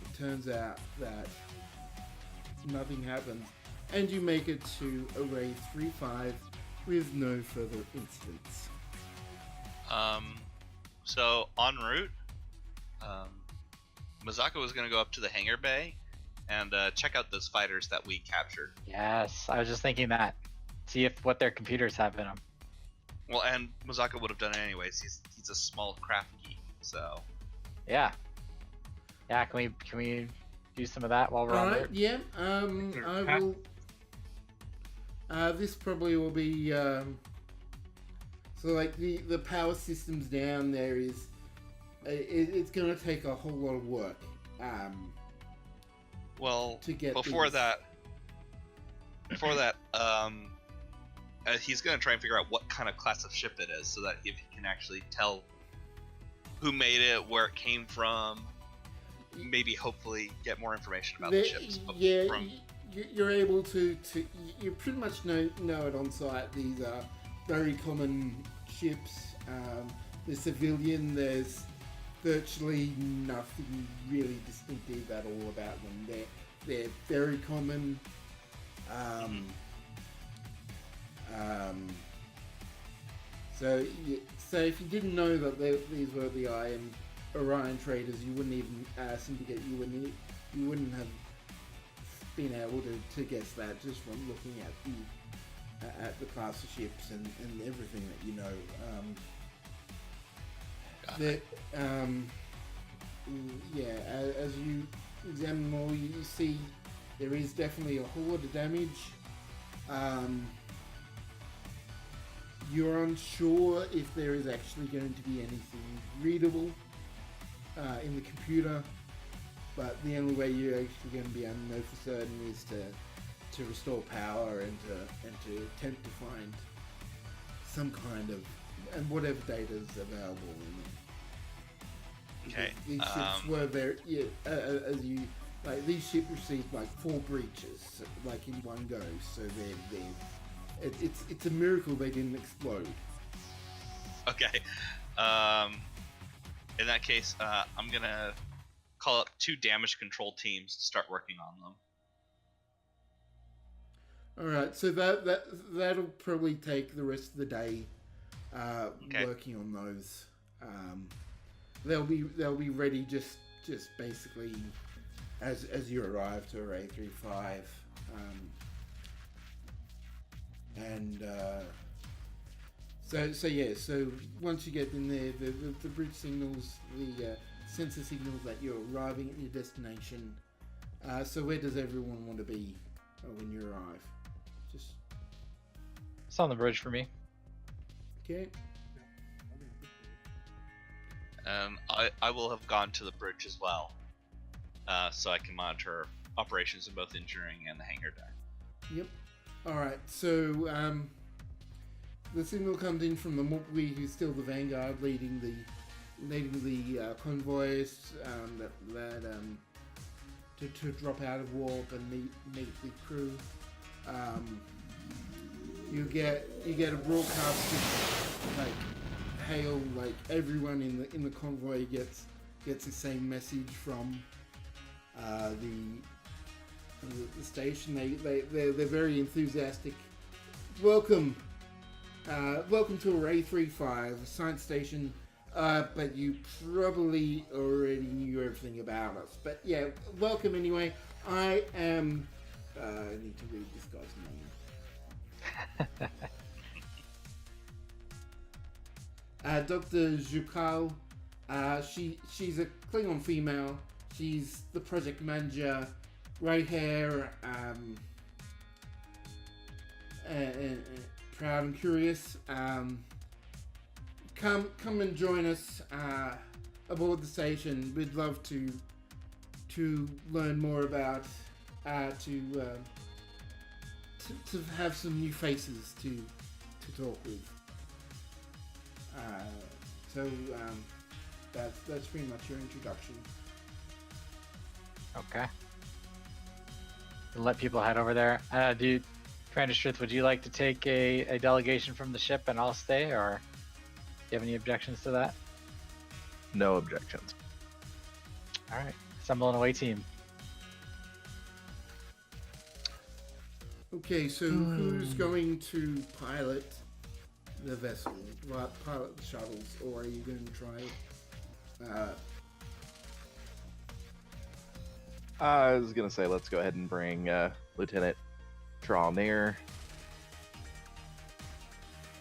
it turns out that nothing happens, and you make it to Array 3-5 with no further incidents. So en route, Mazaka was gonna go up to the hangar bay and check out those fighters that we captured. Yes, I was just thinking that. See if what their computers have in them. Well, and Mazaka would have done it anyways. He's a small craft geek, so. Yeah. Yeah. Can we do some of that while we're on Alright, there? yeah. I will. This probably will be. So like the power systems down there is, it's gonna take a whole lot of work. Well, To get before these. that, he's gonna try and figure out what kind of class of ship it is, so that if he can actually tell who made it, where it came from, maybe hopefully get more information about the ships. Yeah, from... you're able to you pretty much know it on site. These are very common ships. The civilian, there's virtually nothing really distinctive at all about them. They're very common. So if you didn't know that these were the Orion traders, you wouldn't even syndicate. You wouldn't have been able to guess that just from looking at the class of ships and everything that you know. As you examine more, you see there is definitely a whole lot of damage. You're unsure if there is actually going to be anything readable in the computer, but the only way you're actually going to be able to know for certain is to restore power and to attempt to find some kind of, and whatever data is available in them. Okay. These ships were very, as you, like, these ships received like 4 breaches, like in one go, so it's a miracle they didn't explode. Okay. In that case, I'm gonna call up 2 damage control teams to start working on them. Alright, so that'll probably take the rest of the day working on those. They'll be ready just basically as you arrive to Array 3-5. So once you get in there, the bridge signals, the sensor signals that you're arriving at your destination. So where does everyone want to be when you arrive? Just It's on the bridge for me. okay. I will have gone to the bridge as well, so I can monitor operations in both engineering and the hangar deck. Yep. Alright, so the signal comes in from the Mopui, who's still the vanguard leading needing the convoys to drop out of warp and meet the crew. You get a broadcast of like hail, like everyone in the convoy gets the same message from the station. They're very enthusiastic. Welcome to Array 35, science station. But you probably already knew everything about us. But yeah, welcome anyway. I am. I need to read this guy's name. Dr. Zhukal. She's a Klingon female. She's the project manager. Grey hair. Proud and curious. Come and join us aboard the station. We'd love to learn more about to have some new faces to talk with. That's pretty much your introduction. Okay. We'll let people head over there. Commander Strith, would you like to take a delegation from the ship and I'll stay, or do you have any objections to that? No objections. All right. Assemble an away team. Okay, so who's going to pilot the vessel? Pilot the shuttles, or are you going to try? I was gonna say let's go ahead and bring Lieutenant Trawneer.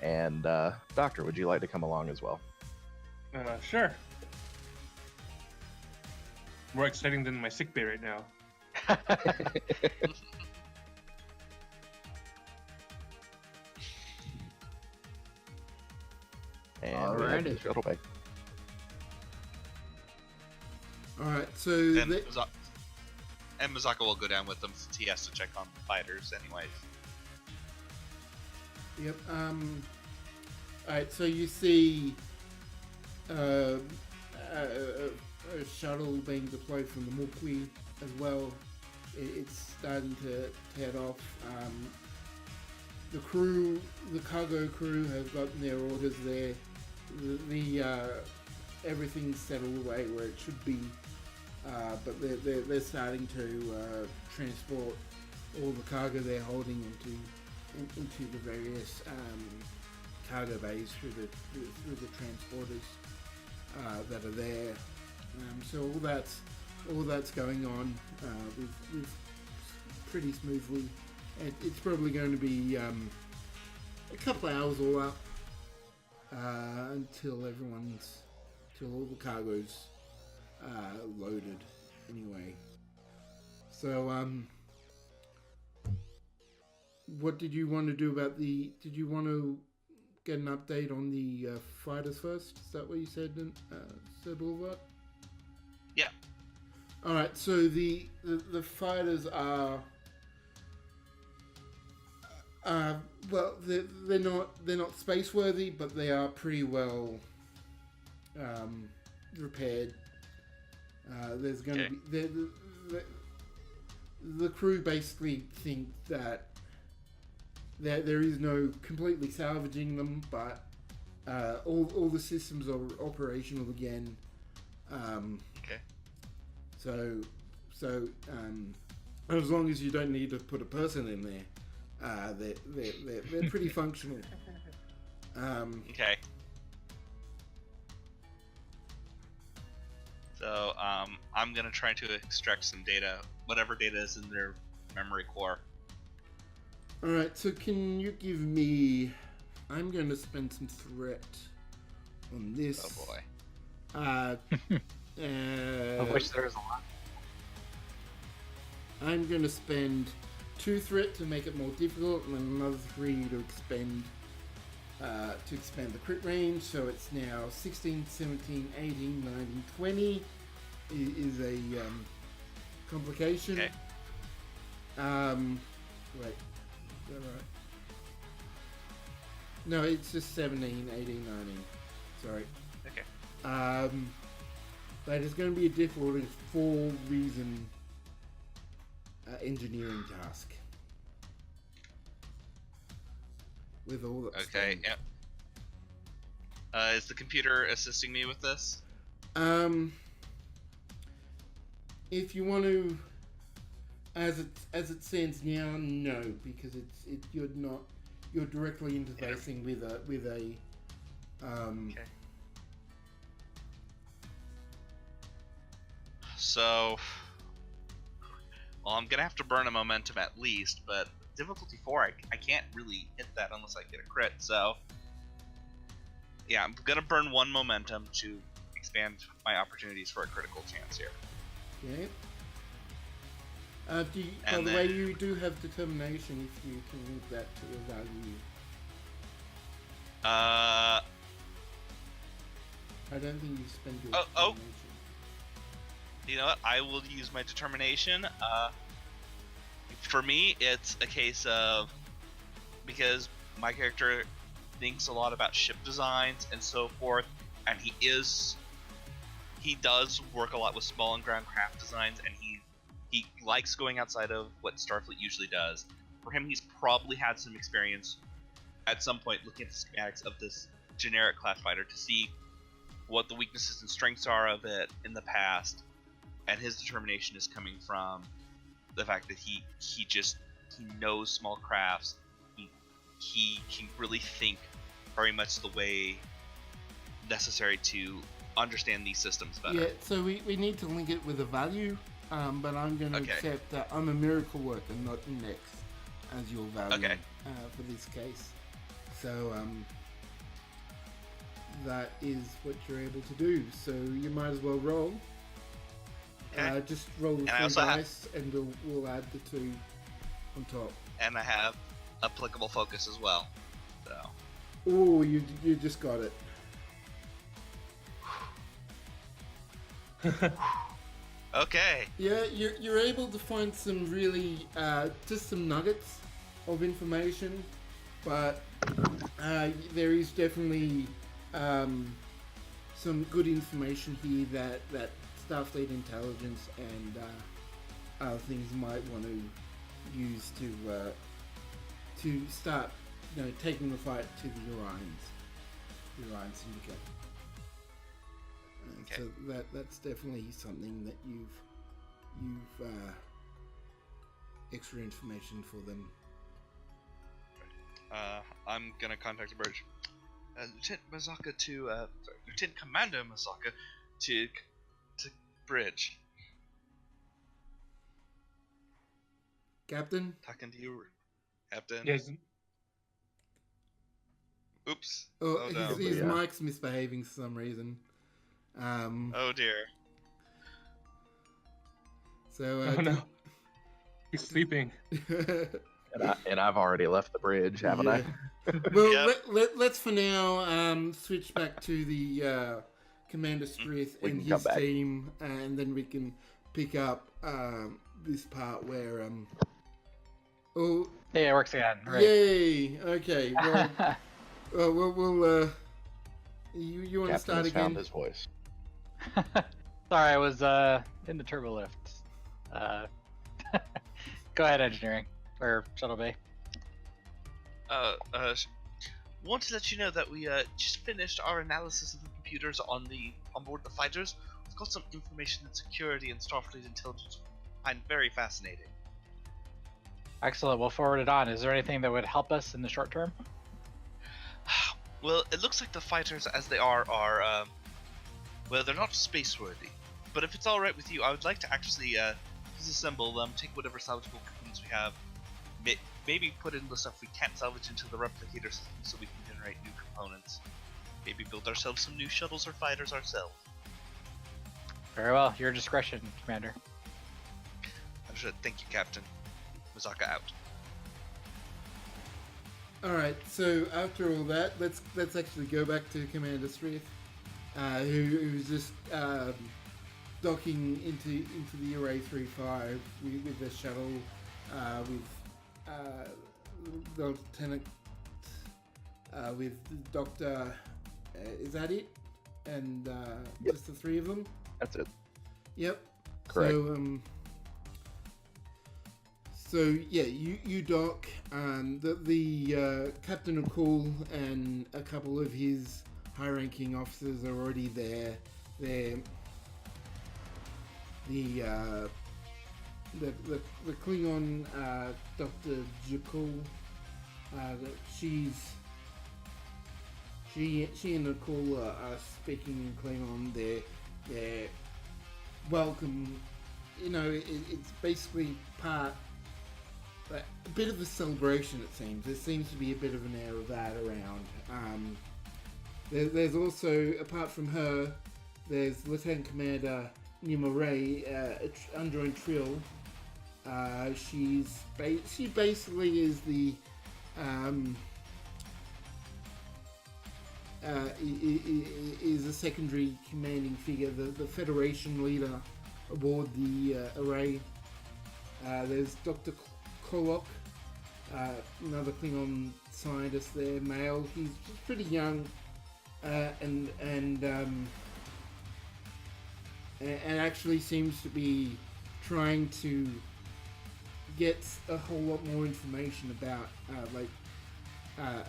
And Doctor, would you like to come along as well? Sure. More exciting than my sick bay right now. And Alrighty. shuttle bay. Alright, so And Mazaka will go down with them since he has to check on the fighters anyways. Yep. Alright, so you see a shuttle being deployed from the Mukwi as well. It's starting to head off. The cargo crew have gotten their orders there. Everything's settled away where it should be. But they're starting to transport all the cargo they're holding into the various cargo bays through the transporters that are there. So all that's going on with pretty smoothly. It's probably going to be a couple hours all up until all the cargo's loaded anyway. So what did you want to do about did you want to get an update on the fighters first? Is that what you said, Sir Boulevard? Yeah. Alright, so the fighters are well, they're not space worthy, but they are pretty well repaired. There's going to be the crew basically think that there is no completely salvaging them, but all the systems are operational again. So as long as you don't need to put a person in there, they're pretty functional. Okay. So I'm gonna try to extract some data, whatever data is in their memory core. All right. So can you give me? I'm going to spend some threat on this. Oh boy. Of which there is a lot. I'm going to spend 2 threat to make it more difficult, and another 3 to expand the crit range. So it's now 16, 17, 18, 19, 20 is a complication. Okay. Wait. Is that right? No, it's just 17, 18, 19. Sorry. Okay. But it's going to be a difficult four-reason engineering task. With all the Okay. Yeah. Is the computer assisting me with this? If you want to, as it stands now, no, because you're directly interfacing with a Okay. So, well, I'm gonna have to burn a momentum at least, but difficulty 4, I can't really hit that unless I get a crit. So, yeah, I'm gonna burn 1 momentum to expand my opportunities for a critical chance here. Okay. By the way, you do have determination if you can move that to a value. I don't think you spend your determination. You know what? I will use my determination. For me, it's a case of, because my character thinks a lot about ship designs and so forth, and he does work a lot with small and ground craft designs, and he likes going outside of what Starfleet usually does. For him, he's probably had some experience at some point looking at the schematics of this generic class fighter to see what the weaknesses and strengths are of it in the past, and his determination is coming from the fact that he knows small crafts. He can really think very much the way necessary to understand these systems better. Yeah, so we need to link it with a value, but I'm going to accept that I'm a miracle worker, not index, as your value for this case. So that is what you're able to do. So you might as well roll. Okay. Just roll the 3 dice, and we'll add the 2 on top. And I have applicable focus as well. So. Oh, you just got it. Okay. Yeah, you're able to find some really just some nuggets of information, but there is definitely some good information here that Starfleet intelligence and other things might want to use to start, taking the fight to the Orion Syndicate. Okay. So that's definitely something that you've extra information for them. I'm gonna contact the bridge. Lieutenant Commander Masaka to bridge. Captain? Talking to you, Captain. Yes. Oops. Oh, no. his mic's misbehaving for some reason. Oh dear. So, Oh no. He's sleeping. And I've already left the bridge, haven't I? Well, let's for now switch back to the Commander Strith and his team, and then we can pick up this part where oh yeah, it works again. Right. Yay! Okay, well, we'll you want to start again? Found his voice. Sorry, I was in the turbo lift. Go ahead, engineering or shuttle bay. Want to let you know that we just finished our analysis of the computers on board the fighters. We've got some information that security and Starfleet intelligence find very fascinating. Excellent. We'll forward it on. Is there anything that would help us in the short term? Well, it looks like the fighters, as they are well, they're not space-worthy. But if it's all right with you, I would like to actually disassemble them, take whatever salvageable components we have, maybe put in the stuff we can't salvage into the replicator system so we can generate new components. Maybe build ourselves some new shuttles or fighters ourselves. Very well. Your discretion, Commander. Understood. Thank you, Captain. Masaka out. All right. So after all that, let's actually go back to Commander Strith, who's just docking into the Array 3-5 with the shuttle with the Lieutenant with Dr. Is that it? and Yep. just the three of them. That's it. Yep. Correct. So yeah, you dock. The Captain O'Cool and a couple of his high-ranking officers are already there. The Klingon Dr. Jakul, she and Nicole are speaking in Klingon. They're welcome. You know, it's basically a bit of a celebration. It seems there seems to be a bit of an air of that around. There's also, apart from her, there's Lieutenant Commander Nima Ray, Android Trill. She basically is the is a secondary commanding figure, the Federation leader aboard the array. There's Dr. Kolok, another Klingon scientist there, male. He's pretty young, and actually seems to be trying to get a whole lot more information about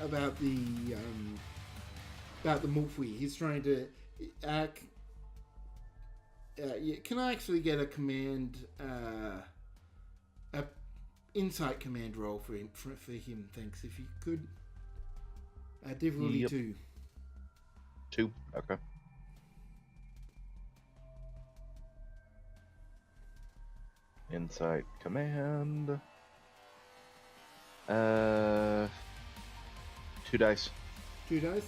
about the Mulfwee. He's trying to can I actually get a command a insight command roll for him, thanks, if you could. Difficulty Yep. 2. 2. Okay. Insight command. 2 dice. 2 dice.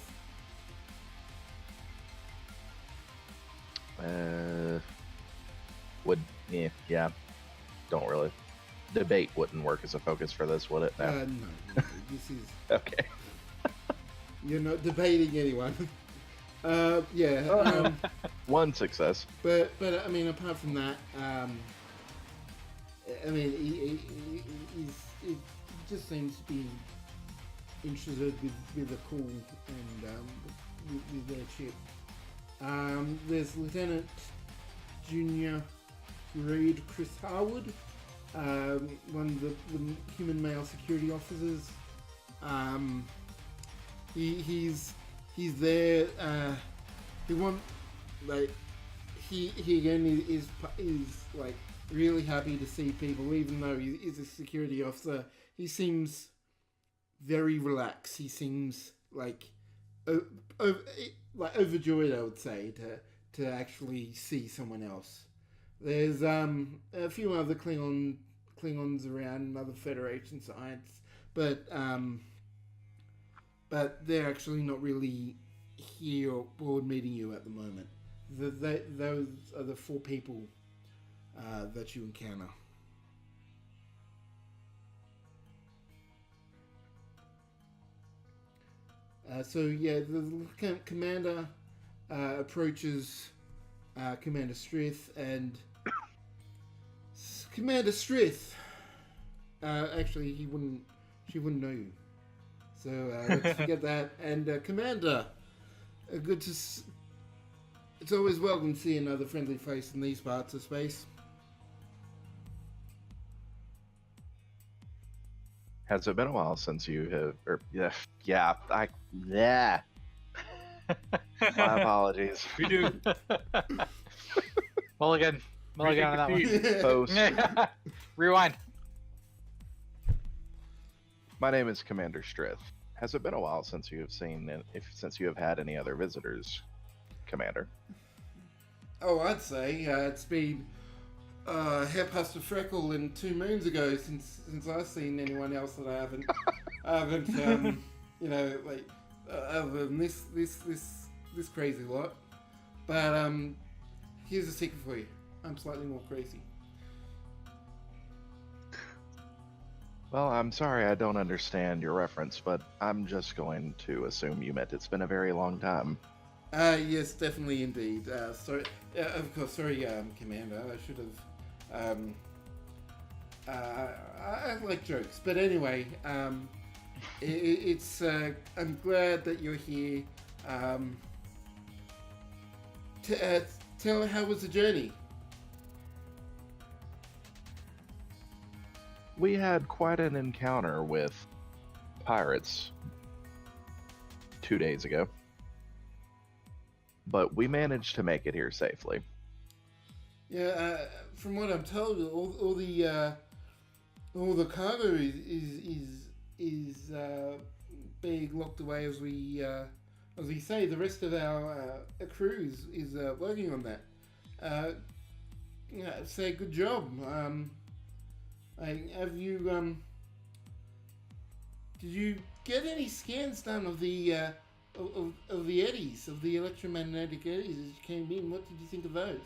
Yeah. Don't really. Debate wouldn't work as a focus for this, would it? No. No. This is Okay. you're not debating anyone. Yeah. 1 success. But I mean, apart from that, I mean, he just seems to be interested with the cool and with their ship. There's Lieutenant Junior Reed Chris Harwood, one of the human male security officers. He's there. He again is like really happy to see people, even though he is a security officer. He seems very relaxed. He seems like overjoyed, I would say, to actually see someone else. There's a few other Klingons around and other Federation science, but they're actually not really here or board meeting you at the moment. Those are the 4 people that you encounter. So yeah, the commander approaches Commander Strith, and Commander Strith. Actually, she wouldn't know you. So let's forget that. And Commander, good to. It's always welcome to see another friendly face in these parts of space. Has it been a while since you have? My apologies. We do. Mulligan on that one. Post. Rewind. My name is Commander Strith. Has it been a while since you have since you have had any other visitors, Commander? Oh, I'd say it's been hair past a freckle and 2 moons ago since I've seen anyone else that I haven't other than this crazy lot. But here's a secret for you. I'm slightly more crazy. Well, I'm sorry I don't understand your reference, but I'm just going to assume you meant it's been a very long time. Yes, definitely indeed. Sorry, of course, sorry, Commander. I should have. I like jokes, but anyway, it's. I'm glad that you're here. tell how was the journey? We had quite an encounter with pirates 2 days ago, but we managed to make it here safely. Yeah, from what I'm told, all the cargo is being locked away as we say. The rest of our crew is working on that. Yeah, say good job. Have you did you get any scans done of the of the eddies, of the electromagnetic eddies as you came in? What did you think of those?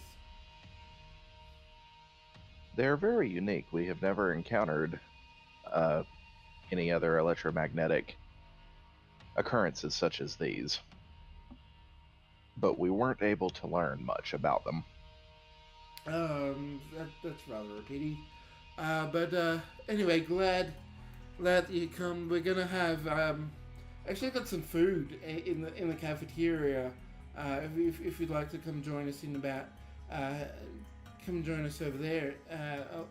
They're very unique. We have never encountered any other electromagnetic occurrences such as these, but we weren't able to learn much about them. That's rather a pity. But anyway, glad you come. We're gonna have actually got some food in the cafeteria. If you'd like to come join us come join us over there.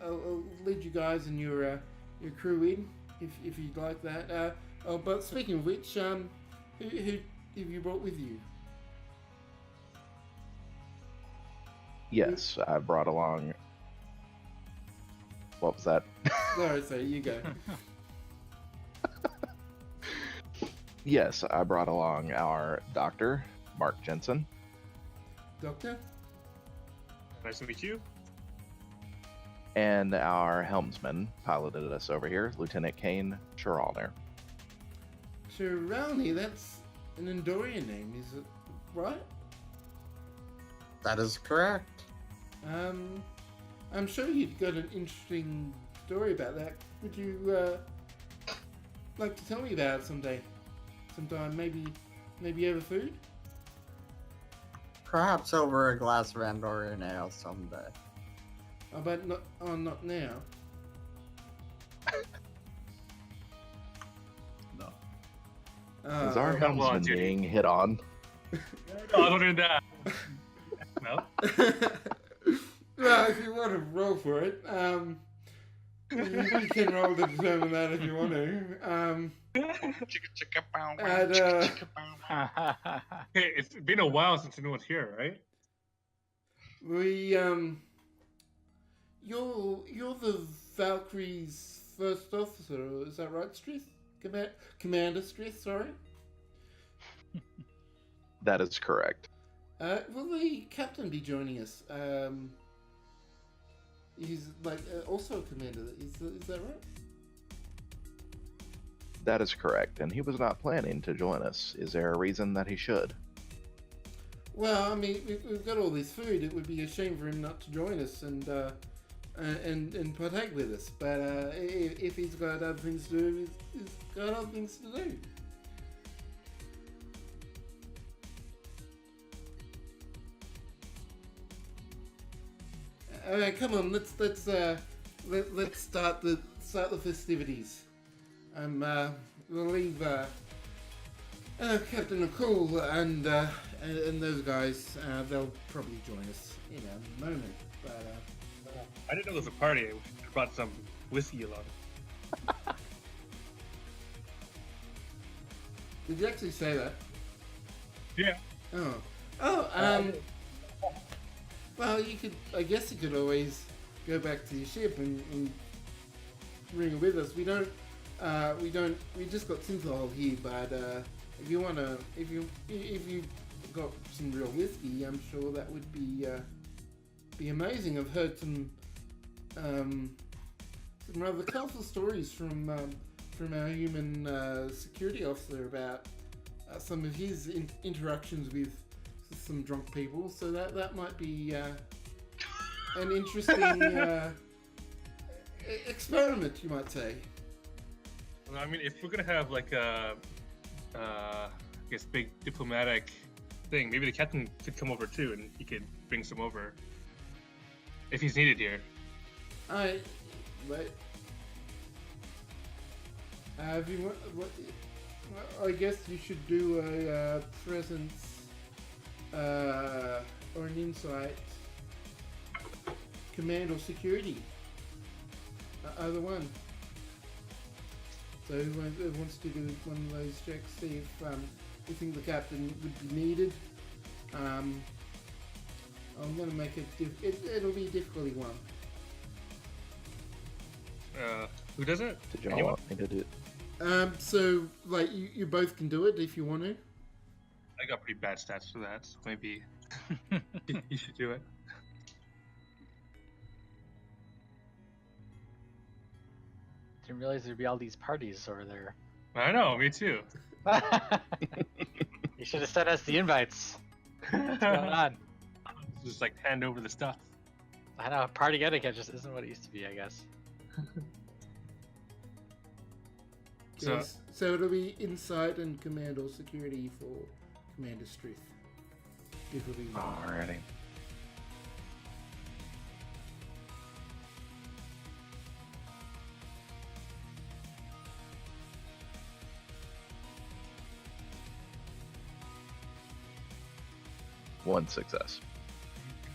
I'll lead you guys and your crew in if you'd like that. But speaking of which, who have you brought with you? Yes, I brought along. What was that? Sorry, you go. Yes, I brought along our doctor, Mark Jensen. Doctor? Nice to meet you. And our helmsman piloted us over here, Lieutenant Kane Chiralner. Chiralner, that's an Endorian name, is it right? That is correct. I'm sure you've got an interesting story about that. Would you like to tell me about it sometime? Maybe over food? Perhaps over a glass of Andorian ale someday. Oh, but not now. No. Is our helmsman being hit on? No, I don't do that. No. Well, if you want to roll for it, you can roll to determine that if you want to. Hey, it's been a while since anyone's here, right? You're the Valkyrie's first officer, is that right, Strith? Commander Strith, sorry? That is correct. Will the captain be joining us? He's also a commander, is that right? That is correct, and he was not planning to join us. Is there a reason that he should? Well, I mean, we've got all this food. It would be a shame for him not to join us and partake with us. But if he's got other things to do, he's got other things to do. All right, come on. Let's start the festivities. We'll leave Captain McCall and those guys. They'll probably join us in a moment. But I didn't know there was a party. I brought some whiskey along. did you actually say that? Yeah. Oh. Well, I guess you could always go back to your ship and bring it with us. We just got synthol here, but if you got some real whiskey, I'm sure that would be amazing. I've heard some rather colourful stories from our human security officer about some of his interactions with some drunk people, so that might be an interesting experiment, you might say. Well, I mean, if we're gonna have like a, I guess, big diplomatic thing, maybe the captain could come over too, and he could bring some over if he's needed here. I guess you should do a presence or an insight, command, or security. Either one. So who wants to do one of those checks? See if you think the captain would be needed. I'm going to make it'll be difficulty 1. Who does it? Did you all Anyone? want me to do it? So like you both can do it if you want to. I got pretty bad stats for that, so maybe you should do it. Didn't realize there'd be all these parties over there. I know, me too. You should have sent us the invites. What's going on? Just like hand over the stuff. I know, party etiquette just isn't what it used to be, I guess. So- Yes. So it'll be insight and command or security for Commander Strith. Difficulty 1. Alrighty. One success.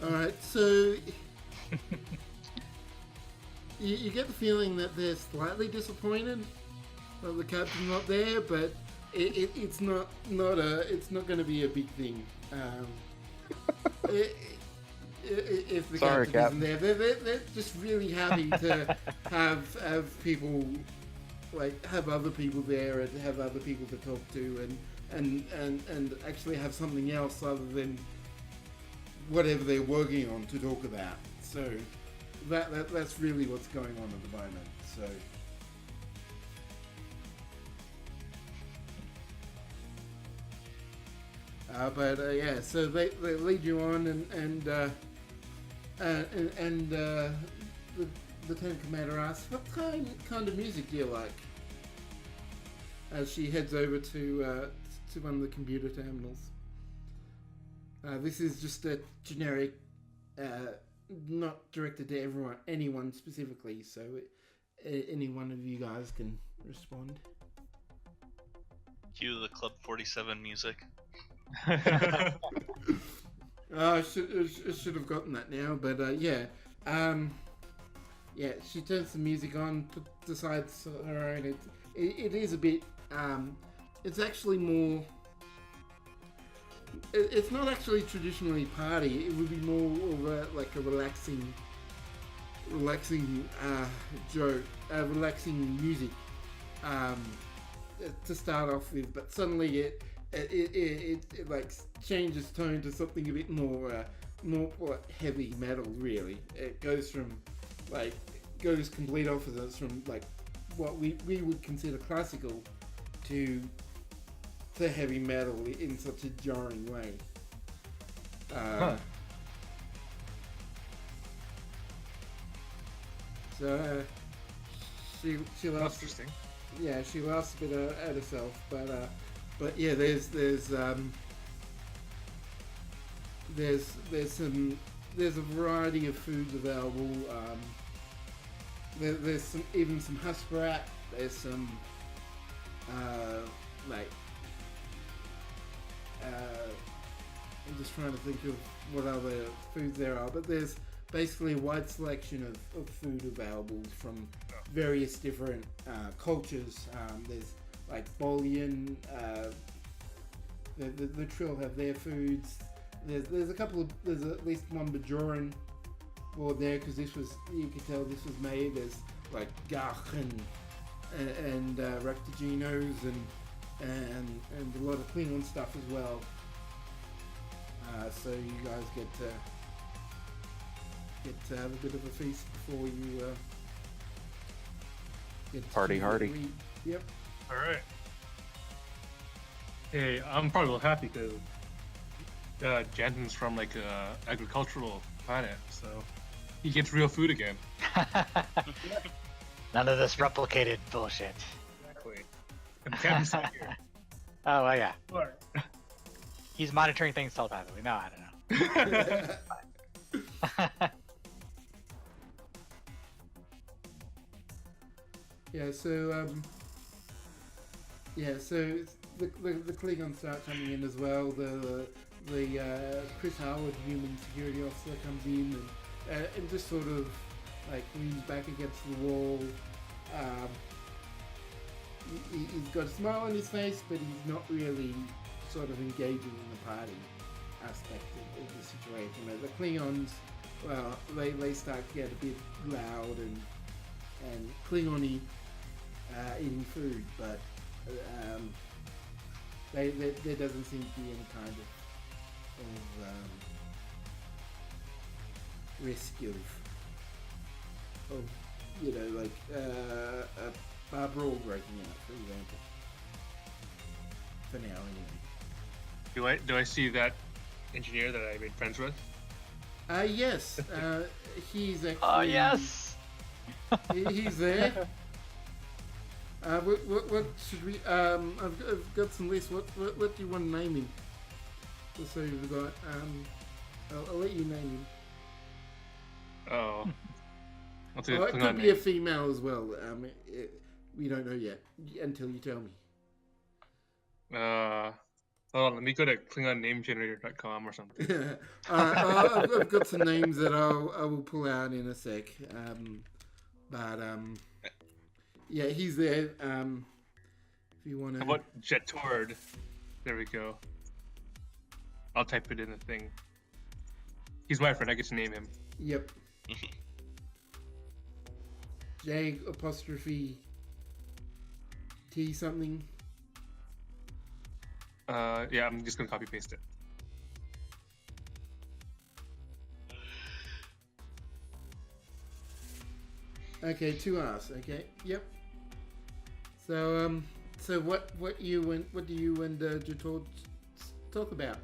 Alright, so you get the feeling that they're slightly disappointed that the captain's not there, but it's not going to be a big thing. If the Sorry, captain isn't there, they're just really happy to have people, like have other people there and have other people to talk to and actually have something else other than whatever they're working on to talk about. So that's really what's going on at the moment. So. Yeah, so they lead you on, and the Lieutenant Commander asks, "What kind of music do you like?" As she heads over to one of the computer terminals. This is just a generic, not directed to anyone specifically. So any one of you guys can respond. Cue the Club 47 music. I should have gotten that now, but yeah. Yeah, she turns the music on, decides her own. It is a bit. It's actually more. It's not actually traditionally party. It would be more of like a relaxing joke, relaxing music to start off with. But suddenly it like changes tone to something a bit more like heavy metal. Really, it goes complete opposites from like what we would consider classical to heavy metal in such a jarring way. So she laughs. Interesting. Yeah, she laughs a bit at herself, but yeah, there's a variety of foods available. There's even some husbrat. There's some I'm just trying to think of what other foods there are, but there's basically a wide selection of food available from various different cultures. There's like Bolian, the Trill have their foods. There's at least one Bajoran board there because you could tell this was made. There's like Gach and Rectiginos and a lot of Klingon stuff as well. So you guys get to have a bit of a feast before you get to Party hardy. read. Yep. All right. Hey, I'm probably a little happy because Jansen's from like a agricultural planet, so he gets real food again. None of this replicated bullshit. Exactly. And the captain's not here. Oh, well, yeah. Alright. He's monitoring things telepathically. No, I don't know. Yeah. So the Klingons start coming in as well. The Chris Howard, human security officer, comes in and just sort of like leans back against the wall. He's got a smile on his face, but he's not really sort of engaging in the party aspect of the situation. But the Klingons, well, they start to get a bit loud and Klingon-y eating food, but there doesn't seem to be any kind of risk of you know, like a brawl breaking out, for example. For now, anyway. Do I see that engineer that I made friends with? Yes. He's actually. Oh yes. He's there. What should we? I've got some lists. What do you want to name him? Just so you've got. I'll let you name him. Oh. Well, it could be a female as well. We don't know yet until you tell me. Hold on, let me go to KlingonNameGenerator.com or something. I've got some names that I will pull out in a sec. Yeah, he's there. If you want to. How about Jetord? There we go. I'll type it in the thing. He's my friend. I get to name him. Yep. J apostrophe T something. Yeah, I'm just gonna copy paste it. Okay, 2 R's. Okay, yep. So what do you and Jetord talk about?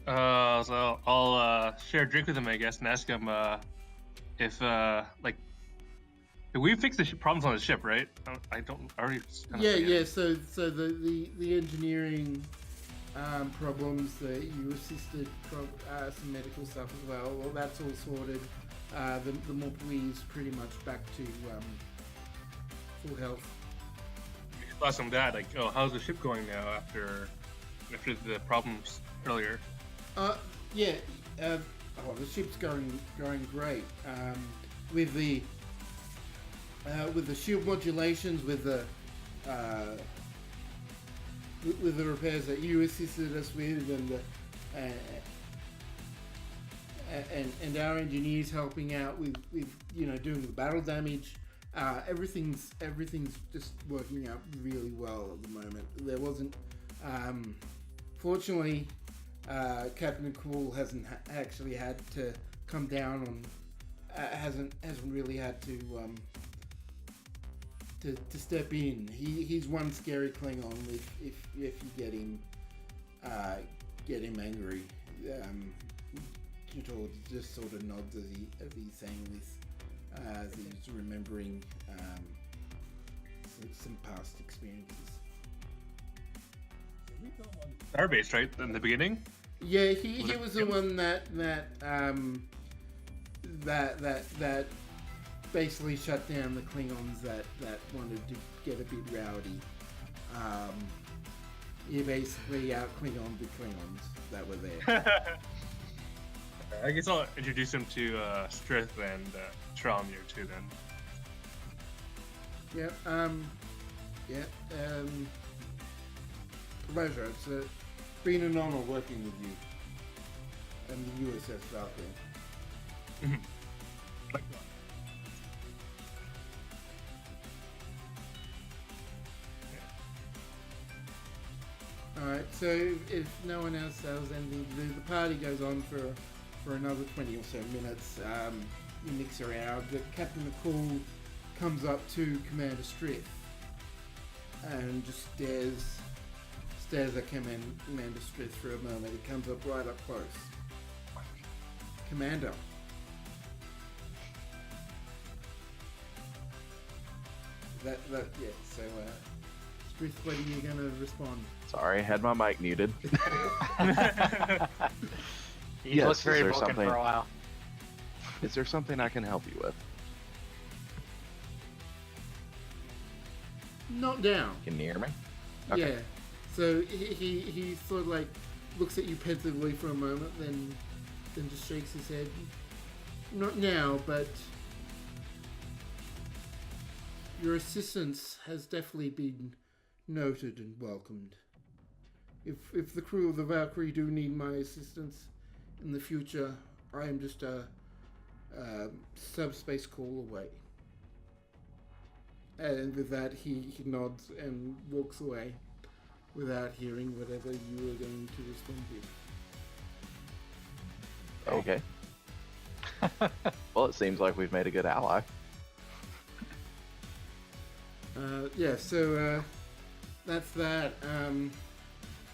So I'll share a drink with him, I guess, and ask him if we fixed the problems on the ship, right? I already. Yeah. So the engineering problems that you assisted, some medical stuff as well. Well, that's all sorted. The Morple's pretty much back to full health. Ask him that, like, oh, how's the ship going now after the problems earlier? Yeah. The ship's going great. With the shield modulations, with the repairs that you assisted us with, and our engineers helping out with doing the battle damage. Everything's just working out really well at the moment. There wasn't, fortunately, Captain Cool hasn't actually had to come down on, hasn't really had to step in. He's one scary Klingon if you get him angry. Jetord just sort of nods as he's saying this, as he's remembering some past experiences. Starbase, right? In the beginning? Yeah, he was the one that basically shut down the Klingons that wanted to get a bit rowdy. He basically out-Klingoned the Klingons that were there. I guess I'll introduce him to Strith and Tralmir too then. Pleasure. It's been an honor working with you and the USS Valkyrie. Alright, so if no one else has anything to do, the party goes on for another 20 or so minutes. You mix around. Captain McCall comes up to Commander Strith and just stares at Commander Strith for a moment. He comes up right up close. Commander. So Strith, what are you gonna respond? Sorry, I had my mic muted. He looks very broken for a while. Is there something I can help you with? Not down. Can you hear me? Okay. Yeah. So he sort of like looks at you pensively for a moment, then just shakes his head. Not now, but your assistance has definitely been noted and welcomed. If the crew of the Valkyrie do need my assistance in the future, I am just a subspace call away. And with that, he nods and walks away without hearing whatever you were going to respond with. Okay. Well, it seems like we've made a good ally. Yeah, so that's that.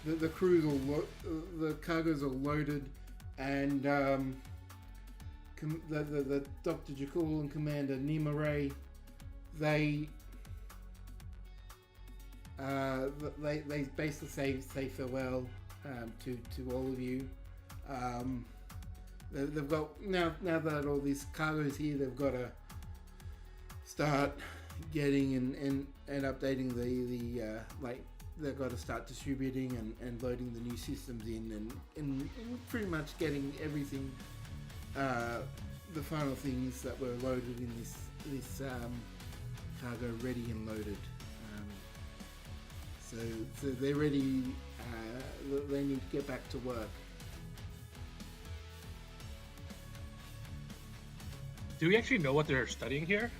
The crews the cargoes are loaded, and the Dr. Jakul and Commander Nimaray, they basically say farewell to all of you. They've got now that all these cargoes here, they've got to start getting and updating the like they've got to start distributing and loading the new systems in and pretty much getting everything the final things that were loaded in this cargo ready and loaded. So they're ready. They need to get back to work. Do we actually know what they're studying here?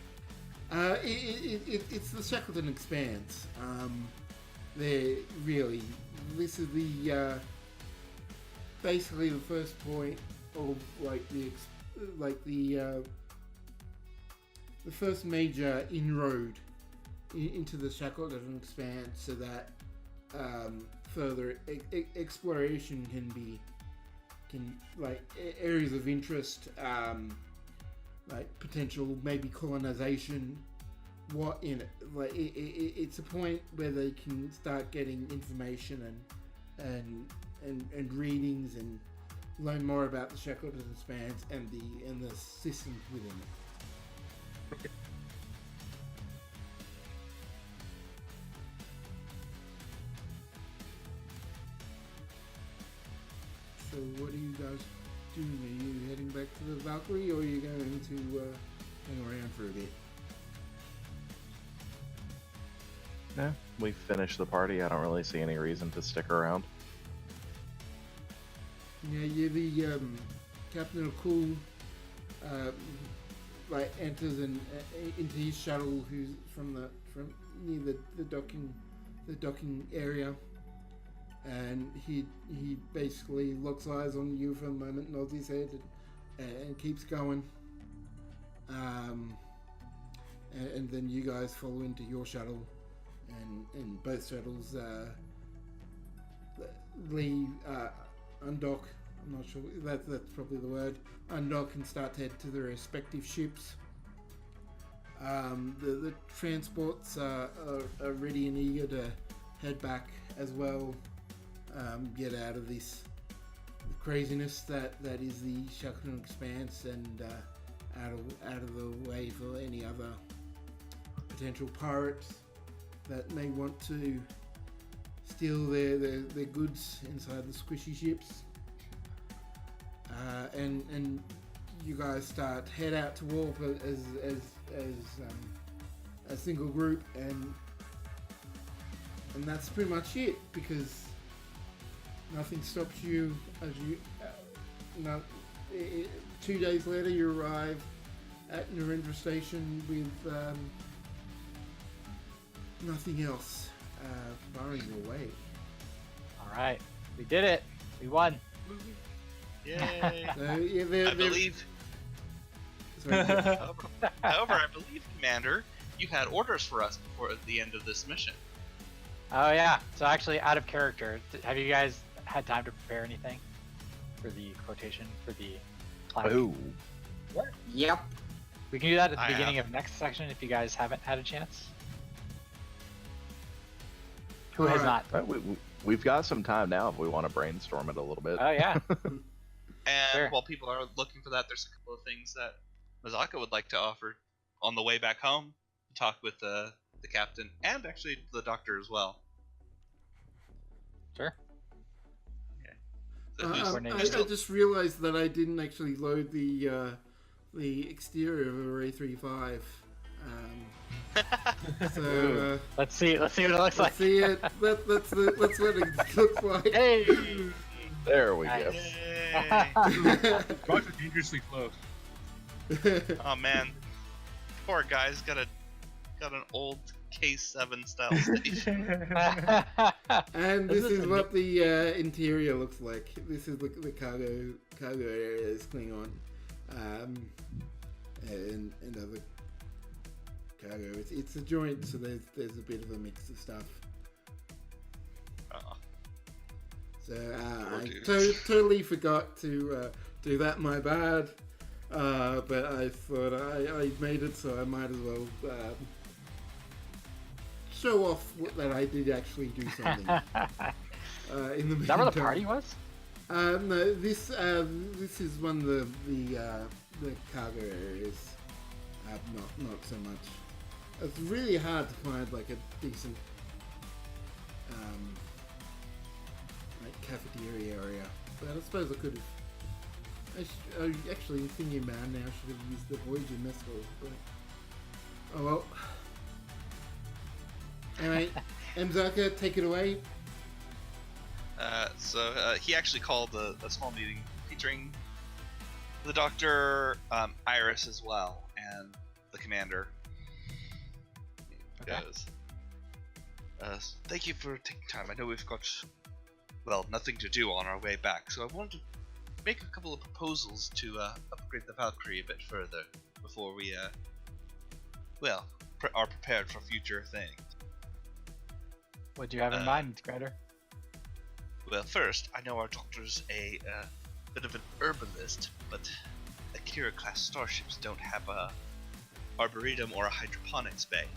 It's the Shackleton Expanse. They're really, this is the basically the first point of the first major inroad into the Shackleton Expanse, so that further exploration can areas of interest. Like potential maybe colonization, what in it? Like it's a point where they can start getting information and readings and learn more about the Shackleton Expanse and the systems within it. Okay. So what are you guys doing? Are you heading back to the Valkyrie, or are you going to hang around for a bit? No, we finished the party. I don't really see any reason to stick around. Yeah, you're the Captain of Cool. Enters into his shuttle, who's from near the docking area. And he basically locks eyes on you for a moment, nods his head, and keeps going. And then you guys follow into your shuttle, and both shuttles leave, undock. I'm not sure that's probably the word. Undock and start to head to their respective ships. The transports are ready and eager to head back as well. Get out of this craziness that is the Shackleton Expanse, and out of the way for any other potential pirates that may want to steal their goods inside the squishy ships. And you guys head out to warp as a single group, and that's pretty much it, because nothing stops you as you. 2 days later, you arrive at Narendra Station with nothing else barring your way. All right, we did it. We won. Yay! So, yeah, I believe. Sorry, However, I believe, Commander, you had orders for us before the end of this mission. Oh yeah. So actually, out of character, have you guys had time to prepare anything for the quotation for the planet? Ooh. Yep. We can do that at the I beginning have. of next section if you guys haven't had a chance. Who All has right. not? We've got some time now if we want to brainstorm it a little bit. Oh yeah. And Sure. while people are looking for that, there's a couple of things that Mazaka would like to offer on the way back home. Talk with the captain and actually the doctor as well. Sure. I just realized that I didn't actually load the exterior of Array 3.5. So let's see what it looks like. See it. That's what it looks like. Hey, There we go. Roger dangerously close. Oh man, poor guy's got an old K7 style station. And this is what the interior looks like. This is the cargo area is Klingon, and other cargo. It's a joint, so there's a bit of a mix of stuff. So I totally forgot to do that. My bad. But I thought I made it, so I might as well show off that I did actually do something. In the meantime. Is that where the party was? No, this is one of the cargo areas. Not so much. It's really hard to find like a decent like cafeteria area, but I suppose I could have. Actually, thinking about it now, I should have used the Voyager mess hall, but oh well. Anyway, Mzaka, take it away. So he actually called a small meeting featuring the Doctor, Iris as well, and the Commander. Okay. Thank you for taking time. I know we've got, well, nothing to do on our way back, so I wanted to make a couple of proposals to upgrade the Valkyrie a bit further before we, are prepared for future things. What do you have in mind, Commander? Well, first, I know our Doctor's a bit of an herbalist, but Akira-class starships don't have a arboretum or a hydroponics bay.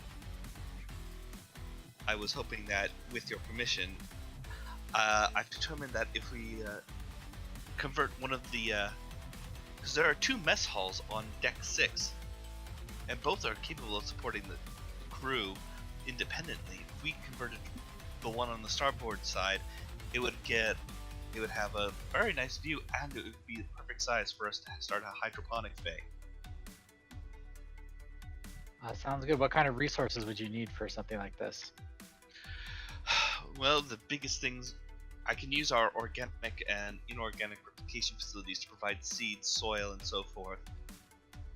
I was hoping that, with your permission, I've determined that if we convert one of the, because there are 2 mess halls on Deck 6, and both are capable of supporting the crew independently. If we converted the one on the starboard side, it would have a very nice view, and it would be the perfect size for us to start a hydroponics bay. Sounds good. What kind of resources would you need for something like this? Well, the biggest things, I can use our organic and inorganic replication facilities to provide seeds, soil, and so forth,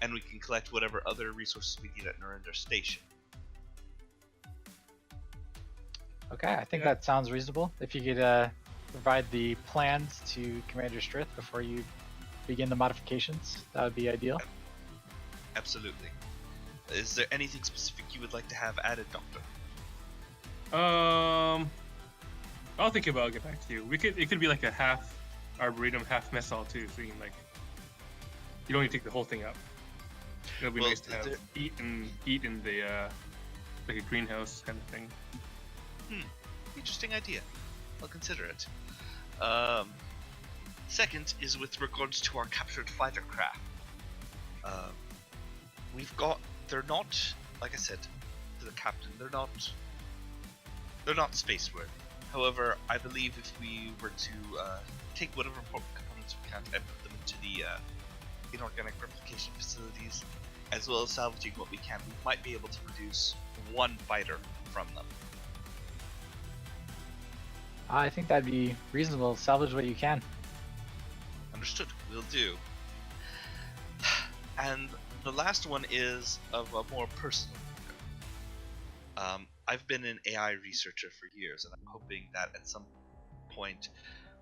and we can collect whatever other resources we need at Narendra Station. Okay, I think that sounds reasonable. If you could provide the plans to Commander Strith before you begin the modifications, that would be ideal. Absolutely. Is there anything specific you would like to have added, Doctor? I'll think about it, get back to you. It could be like a half arboretum, half mess hall too, so you can, like, you don't need to take the whole thing up. It'll be nice to have eat in the like a greenhouse kind of thing. Interesting idea. I'll consider it. Second is with regards to our captured fighter craft. They're not, like I said to the captain, they're not spaceworthy. However, I believe if we were to take whatever components we can and put them into the inorganic replication facilities, as well as salvaging what we can, we might be able to produce one fighter from them. I think that'd be reasonable. Salvage what you can. Understood. Will do. And the last one is of a more personal nature. I've been an AI researcher for years, and I'm hoping that at some point,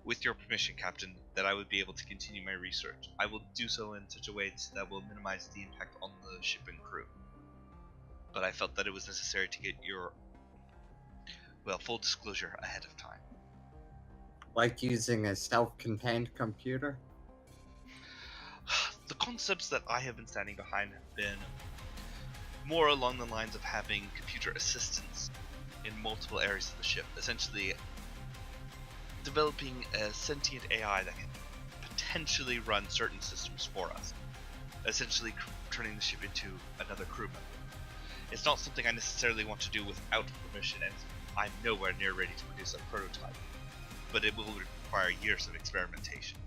with your permission, Captain, that I would be able to continue my research. I will do so in such a way that will minimize the impact on the ship and crew. But I felt that it was necessary to get your, well, full disclosure ahead of time. Like using a self-contained computer? The concepts that I have been standing behind have been more along the lines of having computer assistance in multiple areas of the ship, essentially developing a sentient AI that can potentially run certain systems for us, essentially turning the ship into another crew member. It's not something I necessarily want to do without permission, and I'm nowhere near ready to produce a prototype, but it will require years of experimentation.